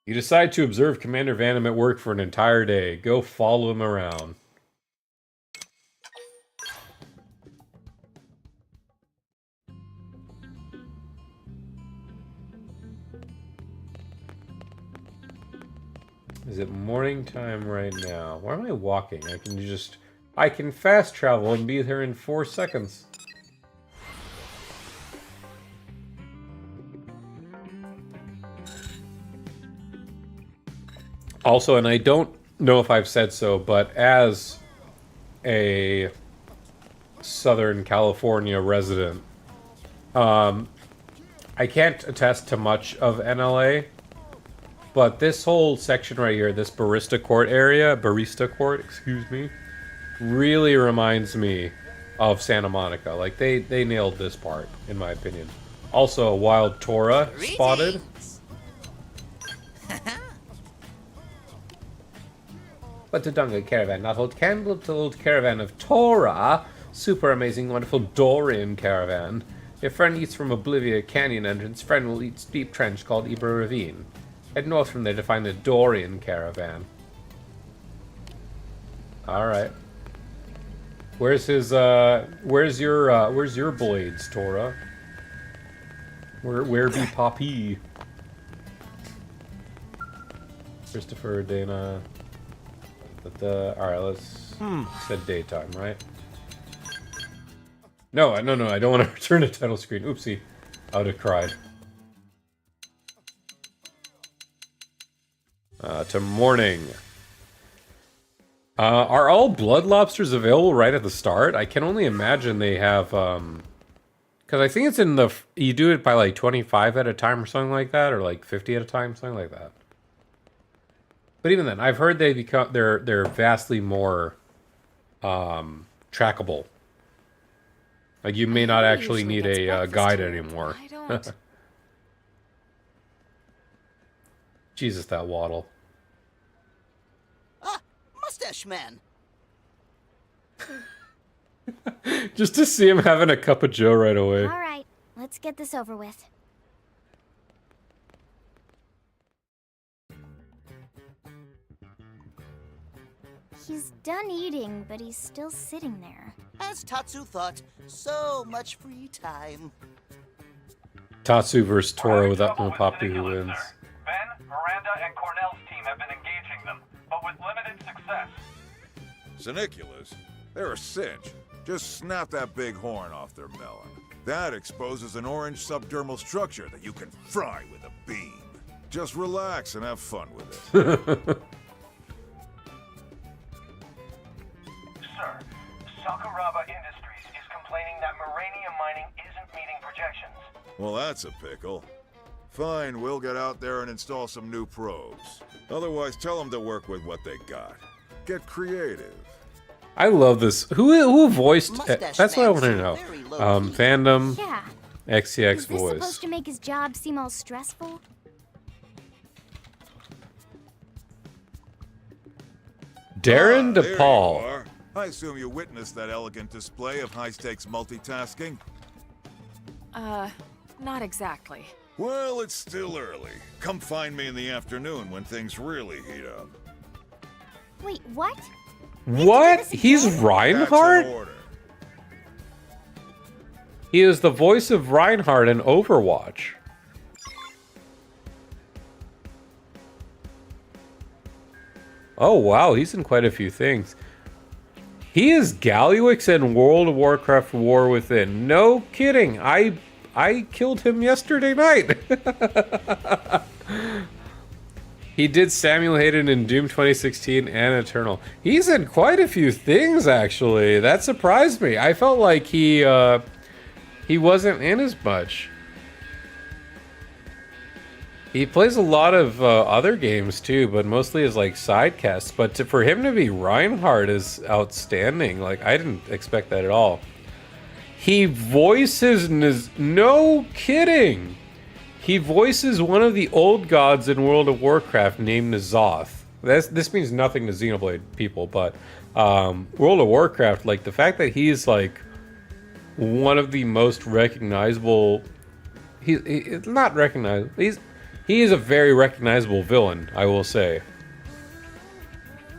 You decide to observe Commander Vandom at work for an entire day. Go follow him around. Is it morning time right now? Why am I walking? I can fast travel and be there in 4 seconds. Also, and I don't know if I've said so, but as a Southern California resident, I can't attest to much of NLA, but this whole section right here, this barista court, excuse me, really reminds me of Santa Monica. Like, they nailed this part, in my opinion. Also, a wild Tora spotted. But to Dunga caravan, not old candle to old caravan of Torah. Super amazing, wonderful Dorian caravan. If friend eats from Oblivia Canyon entrance, friend will eat steep trench called Ibra Ravine. Head north from there to find the Dorian caravan. Alright. Where's your blades, Torah? Where be Poppy? Christopher, Dana. Alright, let's set daytime, right? No, I don't want to return to title screen. Oopsie. I would have cried. To morning. Are all blood lobsters available right at the start? I can only imagine they have, because I think it's in the, you do it by like 25 at a time or something like that, or like 50 at a time, something like that. But even then, I've heard they're vastly more trackable. Like, you may not actually Usually need gets a breakfast guide here. anymore. I don't. Jesus, that waddle. Ah, Mustache Man. Just to see him having a cup of joe right away. All right, let's get this over with. He's done eating, but he's still sitting there. As Tatsu thought, so much free time. Tatsu versus Toro without no Papu who wins. Ben, Miranda, and Cornell's team have been engaging them, but with limited success. Saniculas? They're a cinch. Just snap that big horn off their melon. That exposes an orange subdermal structure that you can fry with a beam. Just relax and have fun with it. Sir, Sakuraba Industries is complaining that uranium mining isn't meeting projections. Well, that's a pickle. Fine, we'll get out there and install some new probes. Otherwise, tell them to work with what they got. Get creative. I love this. Who voiced? Mustache That's what I Man want to seemed know. very low-key. Fandom, Yeah. XCX Is this voice. supposed to make his job seem all stressful? Darren There you DePaul. are. I assume you witnessed that elegant display of high-stakes multitasking? Not exactly. Well, it's still early. Come find me in the afternoon when things really heat up. Wait, what? What? this He's again? Reinhardt? That's an order. He is the voice of Reinhardt in Overwatch. Oh wow, he's in quite a few things. He is Galliwix in World of Warcraft War Within. No kidding. I killed him yesterday night. He did Samuel Hayden in Doom 2016 and Eternal. He's in quite a few things, actually. That surprised me. I felt like he wasn't in as much. He plays a lot of other games too, but mostly as like side casts. But for him to be Reinhardt is outstanding. Like, I didn't expect that at all. He voices no kidding. He voices one of the old gods in World of Warcraft named N'Zoth. This means nothing to Xenoblade people, but World of Warcraft, like the fact that he's like one of the most recognizable. He's not recognizable. He is a very recognizable villain, I will say.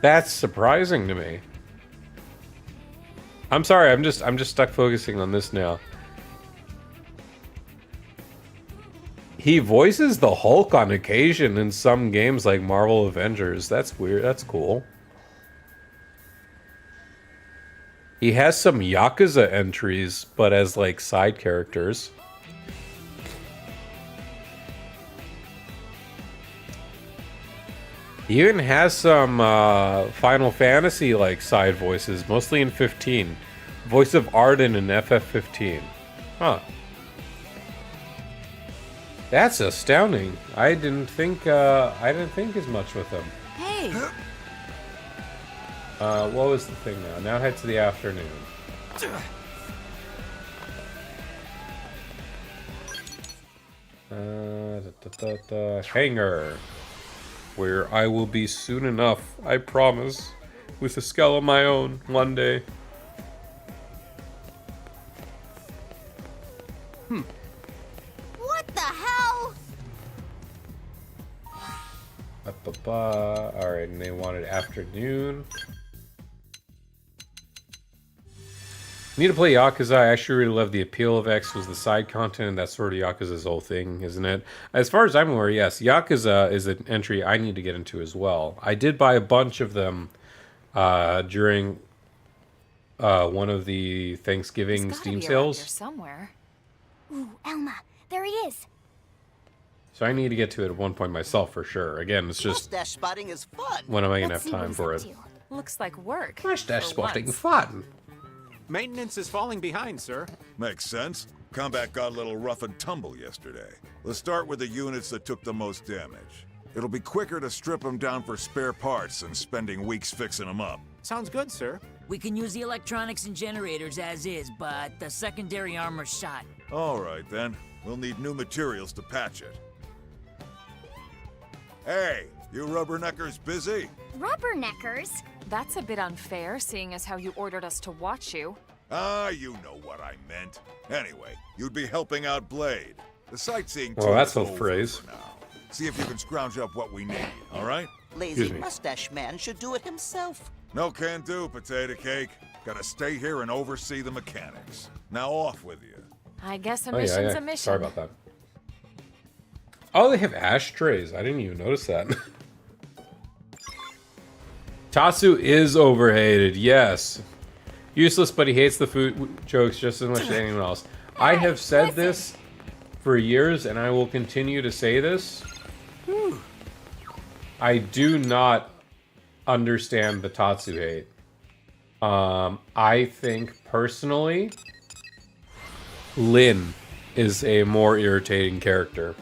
That's surprising to me. I'm sorry, I'm just stuck focusing on this now. He voices the Hulk on occasion in some games like Marvel Avengers. That's weird. That's cool. He has some Yakuza entries, but as like side characters. He even has some Final Fantasy like side voices, mostly in 15. Voice of Arden in FF15. Huh. That's astounding. I didn't think as much with him. Hey! What was the thing now? Now head to the afternoon. Hangar. Where I will be soon enough, I promise. With a skull of my own, one day. What the hell? Alright, and they wanted afternoon. Need to play Yakuza. I actually really love the appeal of X was the side content, and that's sort of Yakuza's whole thing, isn't it? As far as I'm aware, yes, Yakuza is an entry I need to get into as well. I did buy a bunch of them during one of the Thanksgiving He's gotta Steam be around here sales. somewhere. Ooh, Elma, there he is. So I need to get to it at one point myself for sure. Again, it's just Mustache spotting is fun. when am I going to Let's have see what time he's for up it? to. Looks like work. Mustache for spotting once. fun. Maintenance is falling behind, sir. Makes sense. Combat got a little rough and tumble yesterday. Let's start with the units that took the most damage. It'll be quicker to strip them down for spare parts than spending weeks fixing them up. Sounds good, sir. We can use the electronics and generators as is, but the secondary armor's shot. All right, then. We'll need new materials to patch it. Hey, you rubberneckers busy? Rubberneckers? That's a bit unfair, seeing as how you ordered us to watch you. Ah, you know what I meant. Anyway, you'd be helping out Blade. The sightseeing Well, tour that's is a over phrase. for now. See if you can scrounge up what we need, all right? Lazy Excuse me. mustache man should do it himself. No can do, potato cake. Gotta stay here and oversee the mechanics. Now off with you. I guess a Oh, mission's yeah. a mission. Sorry about that. Oh, they have ashtrays. I didn't even notice that. Tatsu is overhated, yes. Useless, but he hates the food jokes just as much as anyone else. I have said this for years, and I will continue to say this. I do not understand the Tatsu hate. I think, personally, Lin is a more irritating character.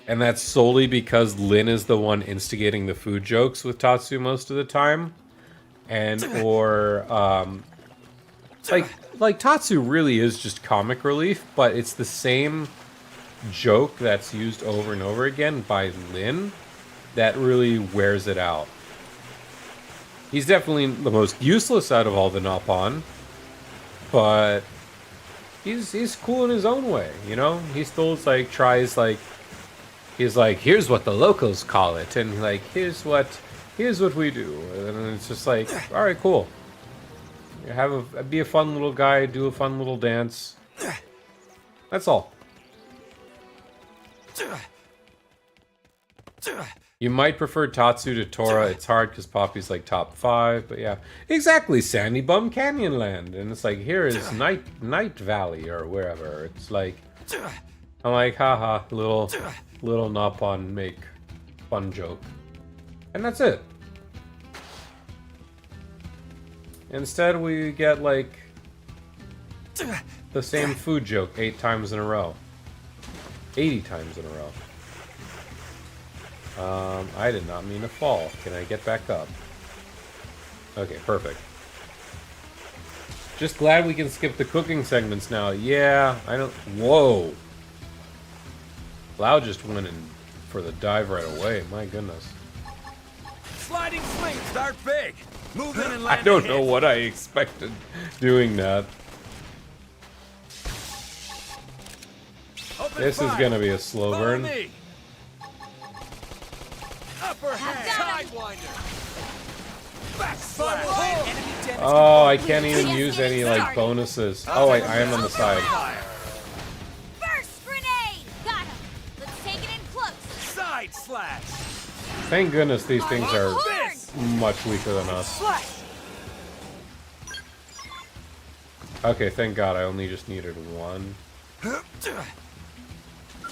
And that's solely because Lin is the one instigating the food jokes with Tatsu most of the time. And, or, like Tatsu really is just comic relief, but it's the same joke that's used over and over again by Lin that really wears it out. He's definitely the most useless out of all the Nopon, but he's cool in his own way, you know? He still tries he's like, here's what the locals call it, and like here's what we do, and it's just like, all right, cool. Be a fun little guy, do a fun little dance. That's all. You might prefer Tatsu to Tora. It's hard because Poppy's like top 5, but yeah, exactly. Sandy Bum Canyonland, and it's like here is Night Valley or wherever. It's like I'm like, haha, little Nopon make fun joke, and that's it. Instead, we get like the same food joke 8 times in a row, 80 times in a row. I did not mean to fall. Can I get back up? Okay, perfect. Just glad we can skip the cooking segments now. Yeah, I don't... Whoa! Lau just went in for the dive right away. My goodness. Sliding swing, start big. Move in and land I don't a know hit. what I expected doing that. Open This is fire. gonna be a slow Follow burn. me. Upper hand. Sidewinder. Backslash. Enemy den is Oh, I can't even use any like bonuses. Oh, I am on the side. Burst grenade! Got him! Let's take it in close! Side slash. Thank goodness these things are This. much weaker than us. Slash. Okay, thank God. I only just needed one.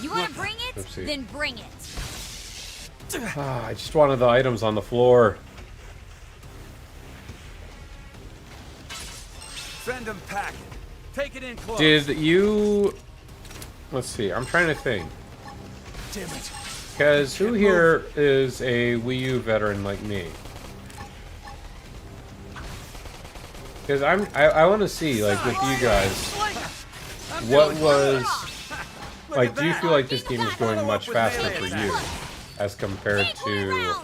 You wanna bring it? Oopsie. Then bring it! Ah, I just wanted the items on the floor. Send them packing. Take it in close. Did you... Let's see. I'm trying to think. Damn it. Because who here is a Wii U veteran like me? Because I want to see, like, with you guys, what was... Like, do you feel like this game is going much faster for you as compared to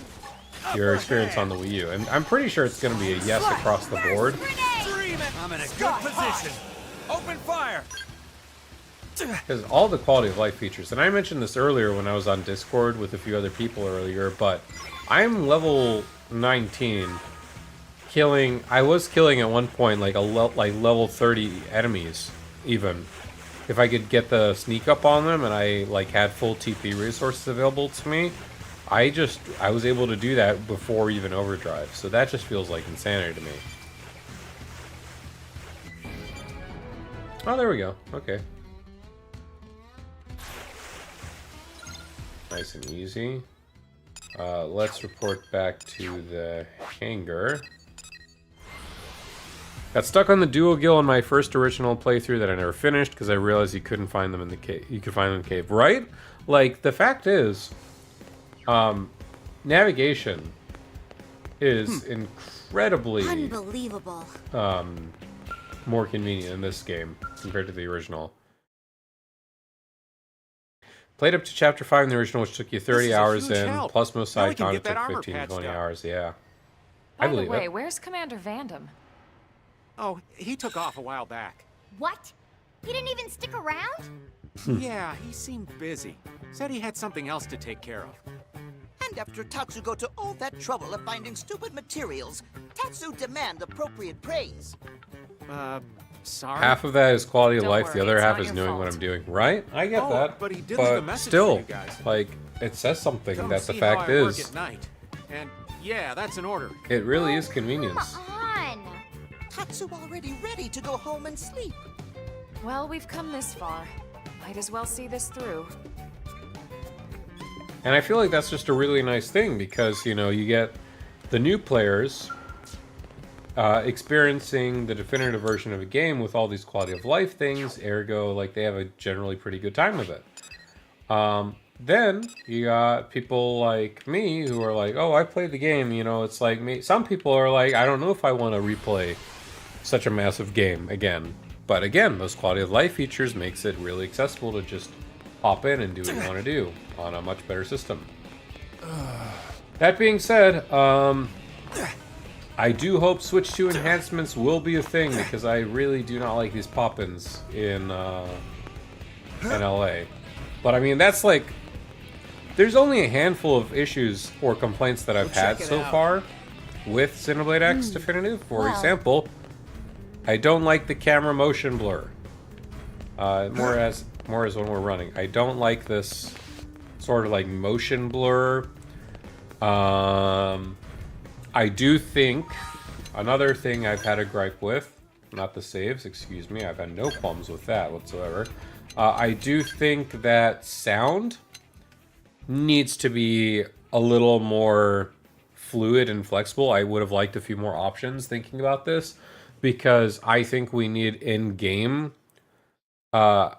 your experience on the Wii U? And I'm pretty sure it's going to be a yes across the board. I'm in a good position. Open fire. Because all the quality of life features, and I mentioned this earlier when I was on Discord with a few other people earlier, but I'm level 19, I was killing at one point like level 30 enemies, even. If I could get the sneak up on them and I like had full TP resources available to me, I was able to do that before even overdrive, so that just feels like insanity to me. Oh, there we go. Okay. Nice and easy. Let's report back to the hangar. Got stuck on the dual gill in my first original playthrough that I never finished because I realized you couldn't find them in the cave. You could find them in the cave, right? Like, the fact is, navigation is incredibly Unbelievable. more convenient in this game compared to the original. Played up to chapter 5 in the original, which took you 30 is a hours huge in, help. plus most Now we side can content get that took armor 15 patched 20 up. hours, yeah. By I the believe way, it. where's Commander Vandam? Oh, he took off a while back. What? He didn't even stick around? Yeah, he seemed busy. Said he had something else to take care of. And after Tatsu go to all that trouble of finding stupid materials, Tatsu demand appropriate praise. Sorry? Half of that is quality of Don't life, the worry, other it's half not is your knowing what fault. I'm doing. Right? I get Oh, that. but he did leave a message for still, you guys. like, it says something Come that the see fact how I work is, at night. And yeah, that's an order. it really is convenience. Come on. Tatsu already ready to go home and sleep. Well, we've come this far. Might as well see this through. And I feel like that's just a really nice thing because, you know, you get the new players experiencing the definitive version of a game with all these quality of life things, ergo, like, they have a generally pretty good time of it. Then you got people like me who are like, oh, I played the game, you know, it's like me. Some people are like, I don't know if I want to replay such a massive game again. But again, those quality of life features makes it really accessible to just hop in and do what you want to do on a much better system. That being said, I do hope Switch 2 enhancements will be a thing because I really do not like these pop-ins in LA. But I mean, that's like, there's only a handful of issues or complaints that I've had so far with Xenoblade X Definitive. For example, I don't like the camera motion blur. More as when we're running. I don't like this sort of like motion blur. I do think another thing I've had a gripe with, not the saves, excuse me, I've had no qualms with that whatsoever. I do think that sound needs to be a little more fluid and flexible. I would have liked a few more options thinking about this because I think we need in-game I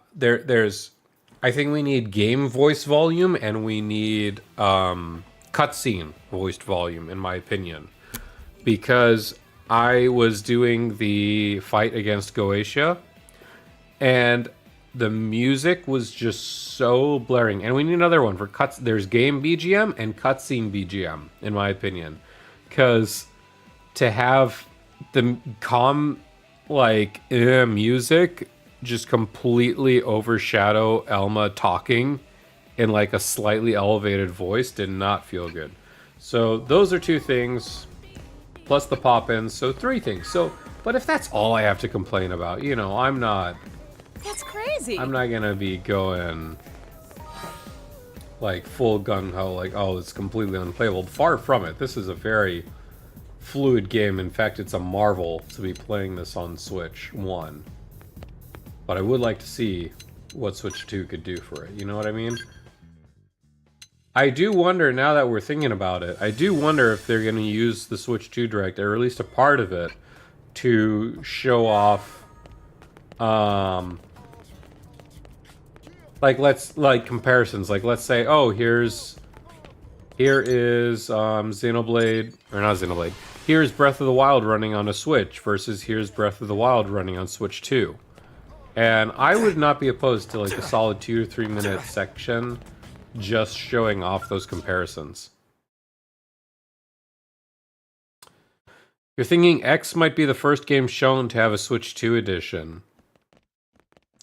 think we need game voice volume and we need cutscene voiced volume, in my opinion. Because I was doing the fight against Goetia, and the music was just so blaring. And we need another one for cuts. There's game BGM and cutscene BGM, in my opinion. Because to have the calm, like, music just completely overshadow Elma talking in like a slightly elevated voice did not feel good. So those are two things, plus the pop-ins, so three things. So, but if that's all I have to complain about, you know, I'm not crazy. I'm not gonna be going like full gung-ho, like, oh, it's completely unplayable. Far from it. This is a very fluid game. In fact, it's a marvel to be playing this on Switch 1. But I would like to see what Switch 2 could do for it. You know what I mean? I do wonder, now that we're thinking about it, I do wonder if they're going to use the Switch 2 Direct, or at least a part of it, to show off, like comparisons. Like, let's say, oh, here is Xenoblade, or not Xenoblade, here's Breath of the Wild running on a Switch, versus here's Breath of the Wild running on Switch 2. And I would not be opposed to like a solid 2 or 3 minute section just showing off those comparisons. You're thinking X might be the first game shown to have a Switch 2 edition.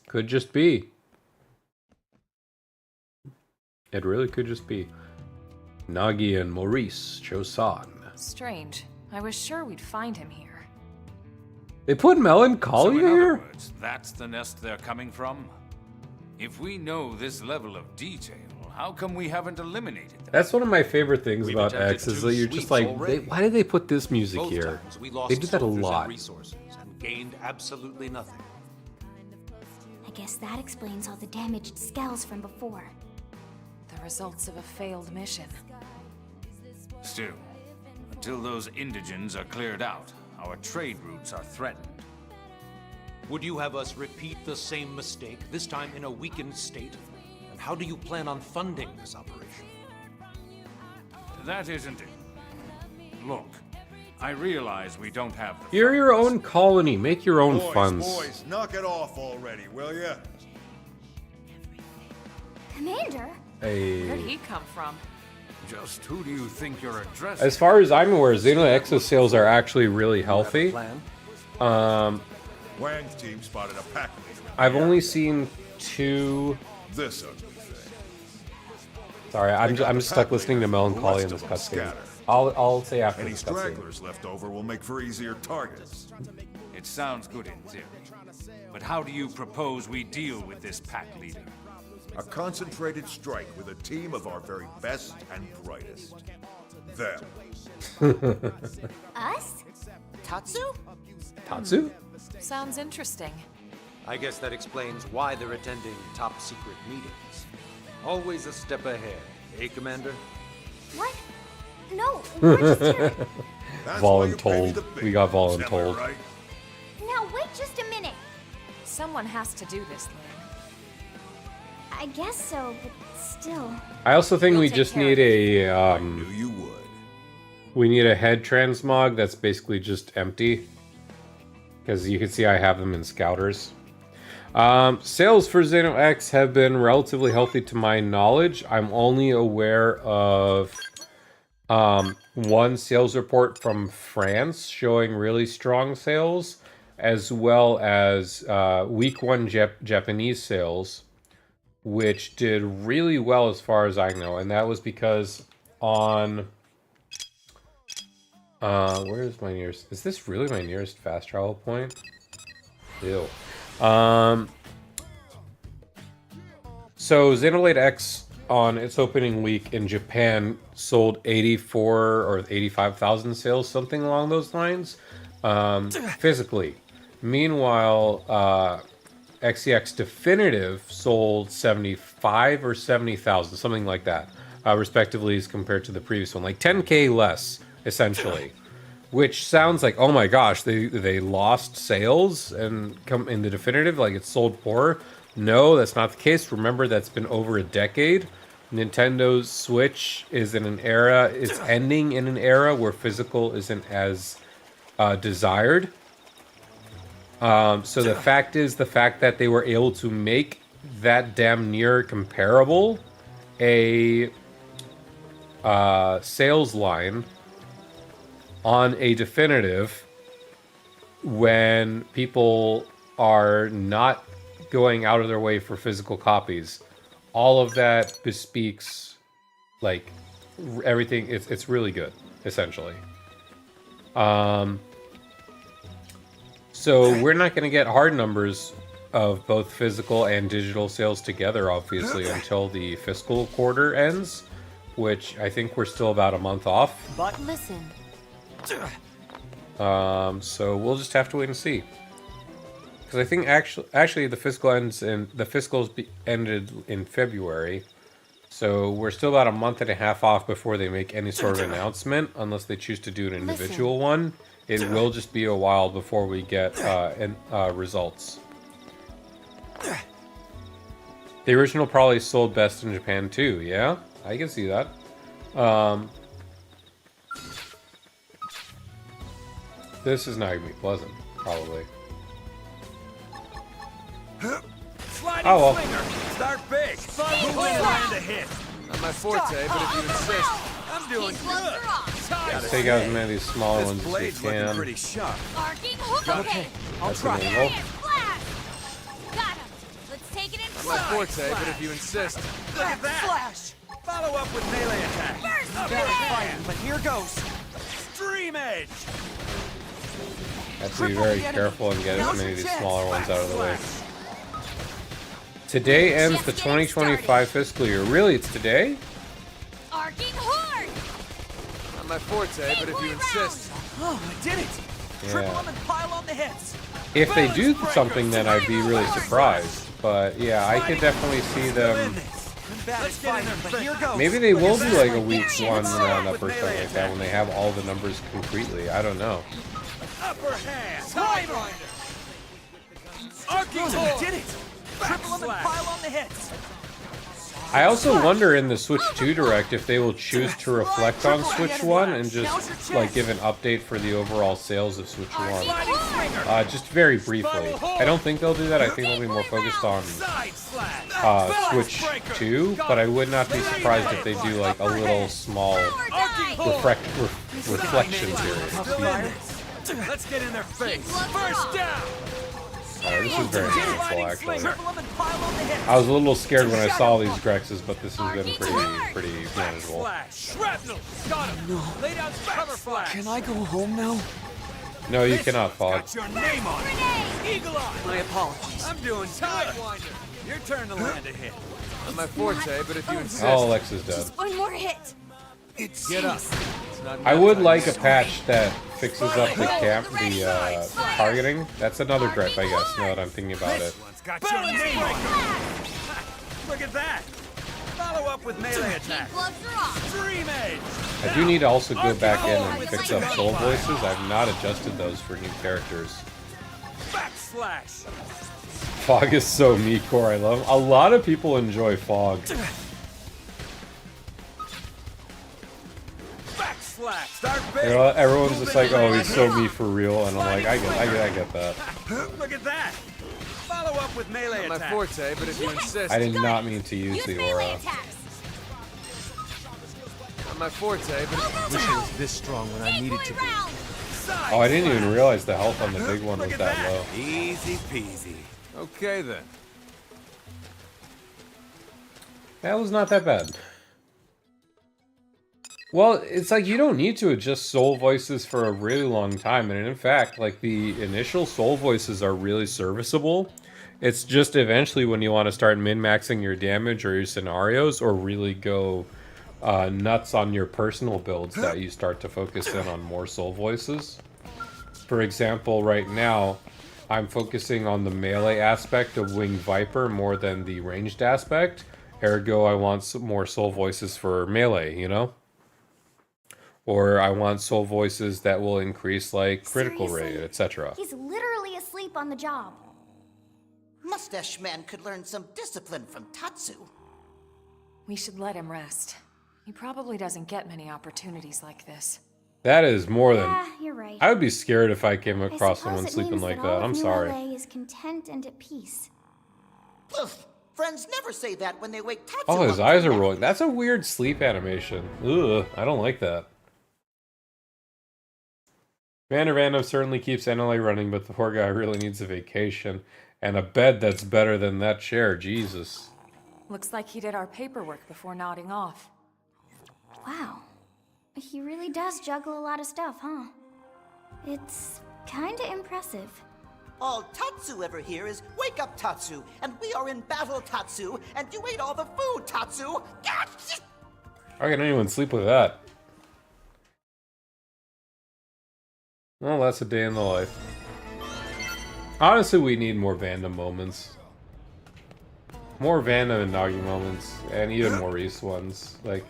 Could just be. It really could just be. Nagi and Maurice Chosan. Strange. I was sure we'd find him here. They put Melancholia So in here? other words, that's the nest they're coming from? If we know this level of detail, how come we haven't eliminated them? That's one of my favorite things We've about attempted X is 2 that you're just sweeps like, already. why did they put this music Both here? times we lost They do that a soldiers and lot. resources and gained absolutely nothing. I guess that explains all the damaged skulls from before. The results of a failed mission. Still, until those indigents are cleared out, our trade routes are threatened. Would you have us repeat the same mistake, this time in a weakened state? And how do you plan on funding this operation? That isn't it. Look, I realize we don't have the You're your own colony. Make your own funds. Boys, knock it off already, will ya? Commander? Where'd he come from? Just who do you think you're addressing? As far as I'm aware, Xenoblade X's sales are actually really healthy. Wang's team spotted a pack leader. I've only seen 2. This ugly thing. Sorry, I'm just stuck listening to Melancholy in this cutscene. I'll say after Any this cutscene. stragglers left over will make for easier targets. It sounds good in theory. But how do you propose we deal with this pack leader? A concentrated strike with a team of our very best and brightest. Them. Us? Tatsu? Tatsu? Sounds interesting. I guess that explains why they're attending top secret meetings. Always a step ahead, eh, Commander? What? No, we're just here. Voluntold. We got voluntold. Right? Now, wait just a minute. Someone has to do this, Lynn. I guess so, but still. I also think We'll we take just care need a Knew you would. we need a head transmog that's basically just empty. Because you can see I have them in scouters. Sales for Xeno X have been relatively healthy to my knowledge. I'm only aware of one sales report from France showing really strong sales, as well as week 1 Japanese sales, which did really well as far as I know. And that was because on... where is my nearest... Is this really my nearest fast travel point? Ew. So Xenoblade X on its opening week in Japan sold 84 or 85,000 sales, something along those lines, physically. Meanwhile, XEX Definitive sold 75 or 70,000, something like that, respectively, as compared to the previous one, like 10K less, essentially. Which sounds like, oh my gosh, they lost sales and come in the Definitive, like it's sold poorer. No, that's not the case. Remember, that's been over a decade. Nintendo's Switch is in an era, is ending in an era where physical isn't as desired. So the fact that they were able to make that damn near comparable a sales line on a Definitive when people are not going out of their way for physical copies, all of that bespeaks like everything. It's really good, essentially. So we're not going to get hard numbers of both physical and digital sales together, obviously, until the fiscal quarter ends, which I think we're still about a month off. But listen. So we'll just have to wait and see. Because I think actually the fiscal ends in the fiscals ended in February, so we're still about a month and a half off before they make any sort of announcement, unless they choose to do an individual one. It will just be a while before we get results. The original probably sold best in Japan too. Yeah, I can see that. This is not gonna be pleasant, probably. Sliding Oh, well. slinger. Start big. Who will land a hit? Not my forte, but if you insist, I'm doing good. Take out as many of these smaller ones This as blade's you looking can. pretty sharp. Arcing hook. Okay. That's an angle. Flash. Got him. Let's take it in Not my forte, but if you insist. Look at that. Flash! Follow up with melee attack. Bad fighting, but here goes. Stream edge. Have to be very careful and get as many of these smaller ones out of the way. Today ends the 2025 fiscal year. Really, it's today? Arcing hard. Not my forte, but if you insist. Oh, I did it! Triple Yeah. them and pile on the hits. If they do something, then I'd be really surprised. But yeah, I could definitely see them. Bad fighting, but here goes. Maybe they will do like a week 1 roundup or something like that when they have all the numbers concretely. I don't know. Upper hand. Sidewinder. Arcing I hold. did it! Triple them and pile on the hits. I also wonder in the Switch 2 Direct if they will choose to reflect on Switch 1 and just like give an update for the overall sales of Switch 1. Just very briefly. I don't think they'll do that. I think they'll be more focused on Switch 2, but I would not be surprised if they do like a little small reflection period. Let's get in their face. First down. This is very meaningful, actually. I was a little scared when I saw these Grexes, but this has been pretty manageable. Shrapnel. Got him. No. Lay down cover flash. Can I go home now? No, you cannot, Fog. Got your name on it. Eagle Eye. My apologies. I'm doing Tidewinder. Your turn to land a hit. Not my forte, but if you insist. Oh, Lex is dead. Just one more hit. Get up. I would like a patch that fixes up the targeting. That's another gripe, I guess, now that I'm thinking about it. Got your name on it. Look at that. Follow up with melee attacks. Stream Edge. I do need to also go back in and fix up soul voices. I've not adjusted those for new characters. Backslash. Fog is so me-core, I love him. A lot of people enjoy Fog. You know, everyone's just like, oh, he's so me for real, and I'm like, I get that. Look at that. Follow up with melee attacks. My forte, but if you insist. I did not mean to use the aura. Not my forte, but if wish it was this strong when I needed to be. Oh, I didn't even realize the health on the big one was that low. Easy peasy. Okay then. That was not that bad. Well, it's like you don't need to adjust soul voices for a really long time, and in fact, like the initial soul voices are really serviceable. It's just eventually when you want to start min-maxing your damage or your scenarios, or really go nuts on your personal builds, that you start to focus in on more soul voices. For example, right now, I'm focusing on the melee aspect of Winged Viper more than the ranged aspect. Ergo, I want some more soul voices for melee, you know? Or I want soul voices that will increase, like, critical rate, etc. He's literally asleep on the job. Mustache Man could learn some discipline from Tatsu. We should let him rest. He probably doesn't get many opportunities like this. That is more than... Yeah, you're right. I would be scared if I came across someone sleeping like that. I'm sorry. LA is content and at peace. Ugh, friends never say that when they wake Tatsu Oh, his up. eyes are rolling. That's a weird sleep animation. Ugh, I don't like that. Random certainly keeps NLA running, but the poor guy really needs a vacation. And a bed that's better than that chair, Jesus. Looks like he did our paperwork before nodding off. Wow. He really does juggle a lot of stuff, huh? It's kinda impressive. All Tatsu ever hear is, wake up Tatsu, and we are in battle Tatsu, and you ate all the food Tatsu! How can anyone sleep with that? Well, that's a day in the life. Honestly, we need more Vandom moments. More Vandom and Nagi moments, and even Maurice ones. Like,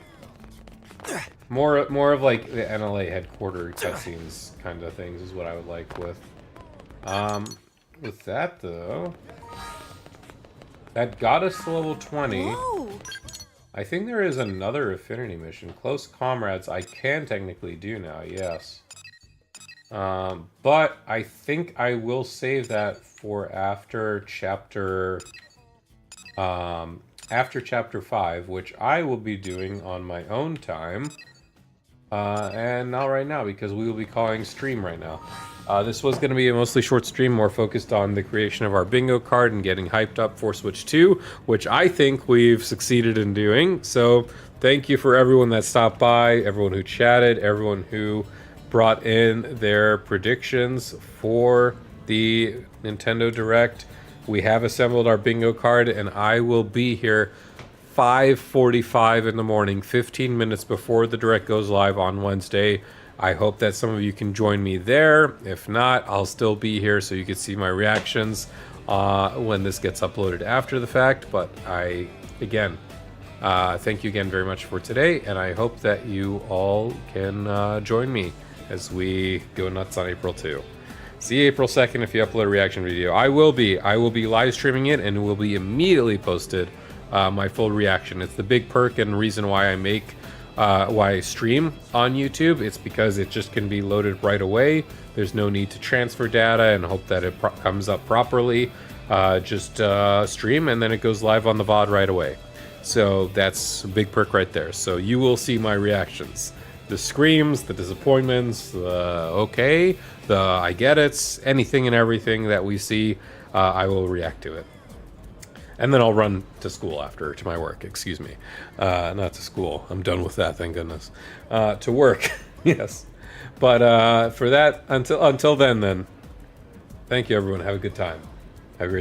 more of like the NLA headquarter cutscenes kind of things is what I would like with. With that though, that got us to level 20. Whoa. I think there is another affinity mission. Close Comrades I can technically do now, yes. But I think I will save that for after chapter 5, which I will be doing on my own time. And not right now, because we will be calling stream right now. This was going to be a mostly short stream, more focused on the creation of our bingo card and getting hyped up for Switch 2, which I think we've succeeded in doing. So thank you for everyone that stopped by, everyone who chatted, everyone who brought in their predictions for the Nintendo Direct. We have assembled our bingo card, and I will be here 5:45 in the morning, 15 minutes before the Direct goes live on Wednesday. I hope that some of you can join me there. If not, I'll still be here so you can see my reactions when this gets uploaded after the fact. But again, thank you again very much for today, and I hope that you all can join me as we go nuts on April 2. See April 2nd if you upload a reaction video. I will be live streaming it, and it will be immediately posted my full reaction. It's the big perk and reason why I stream on YouTube. It's because it just can be loaded right away. There's no need to transfer data and hope that it comes up properly. Just stream and then it goes live on the VOD right away. So that's a big perk right there. So you will see my reactions. The screams, the disappointments, the okay, the I get it, anything and everything that we see, I will react to it. And then I'll run to school after, to my work, excuse me. Not to school. I'm done with that, thank goodness. To work, yes. But for that, until then, thank you everyone. Have a good time. Have a great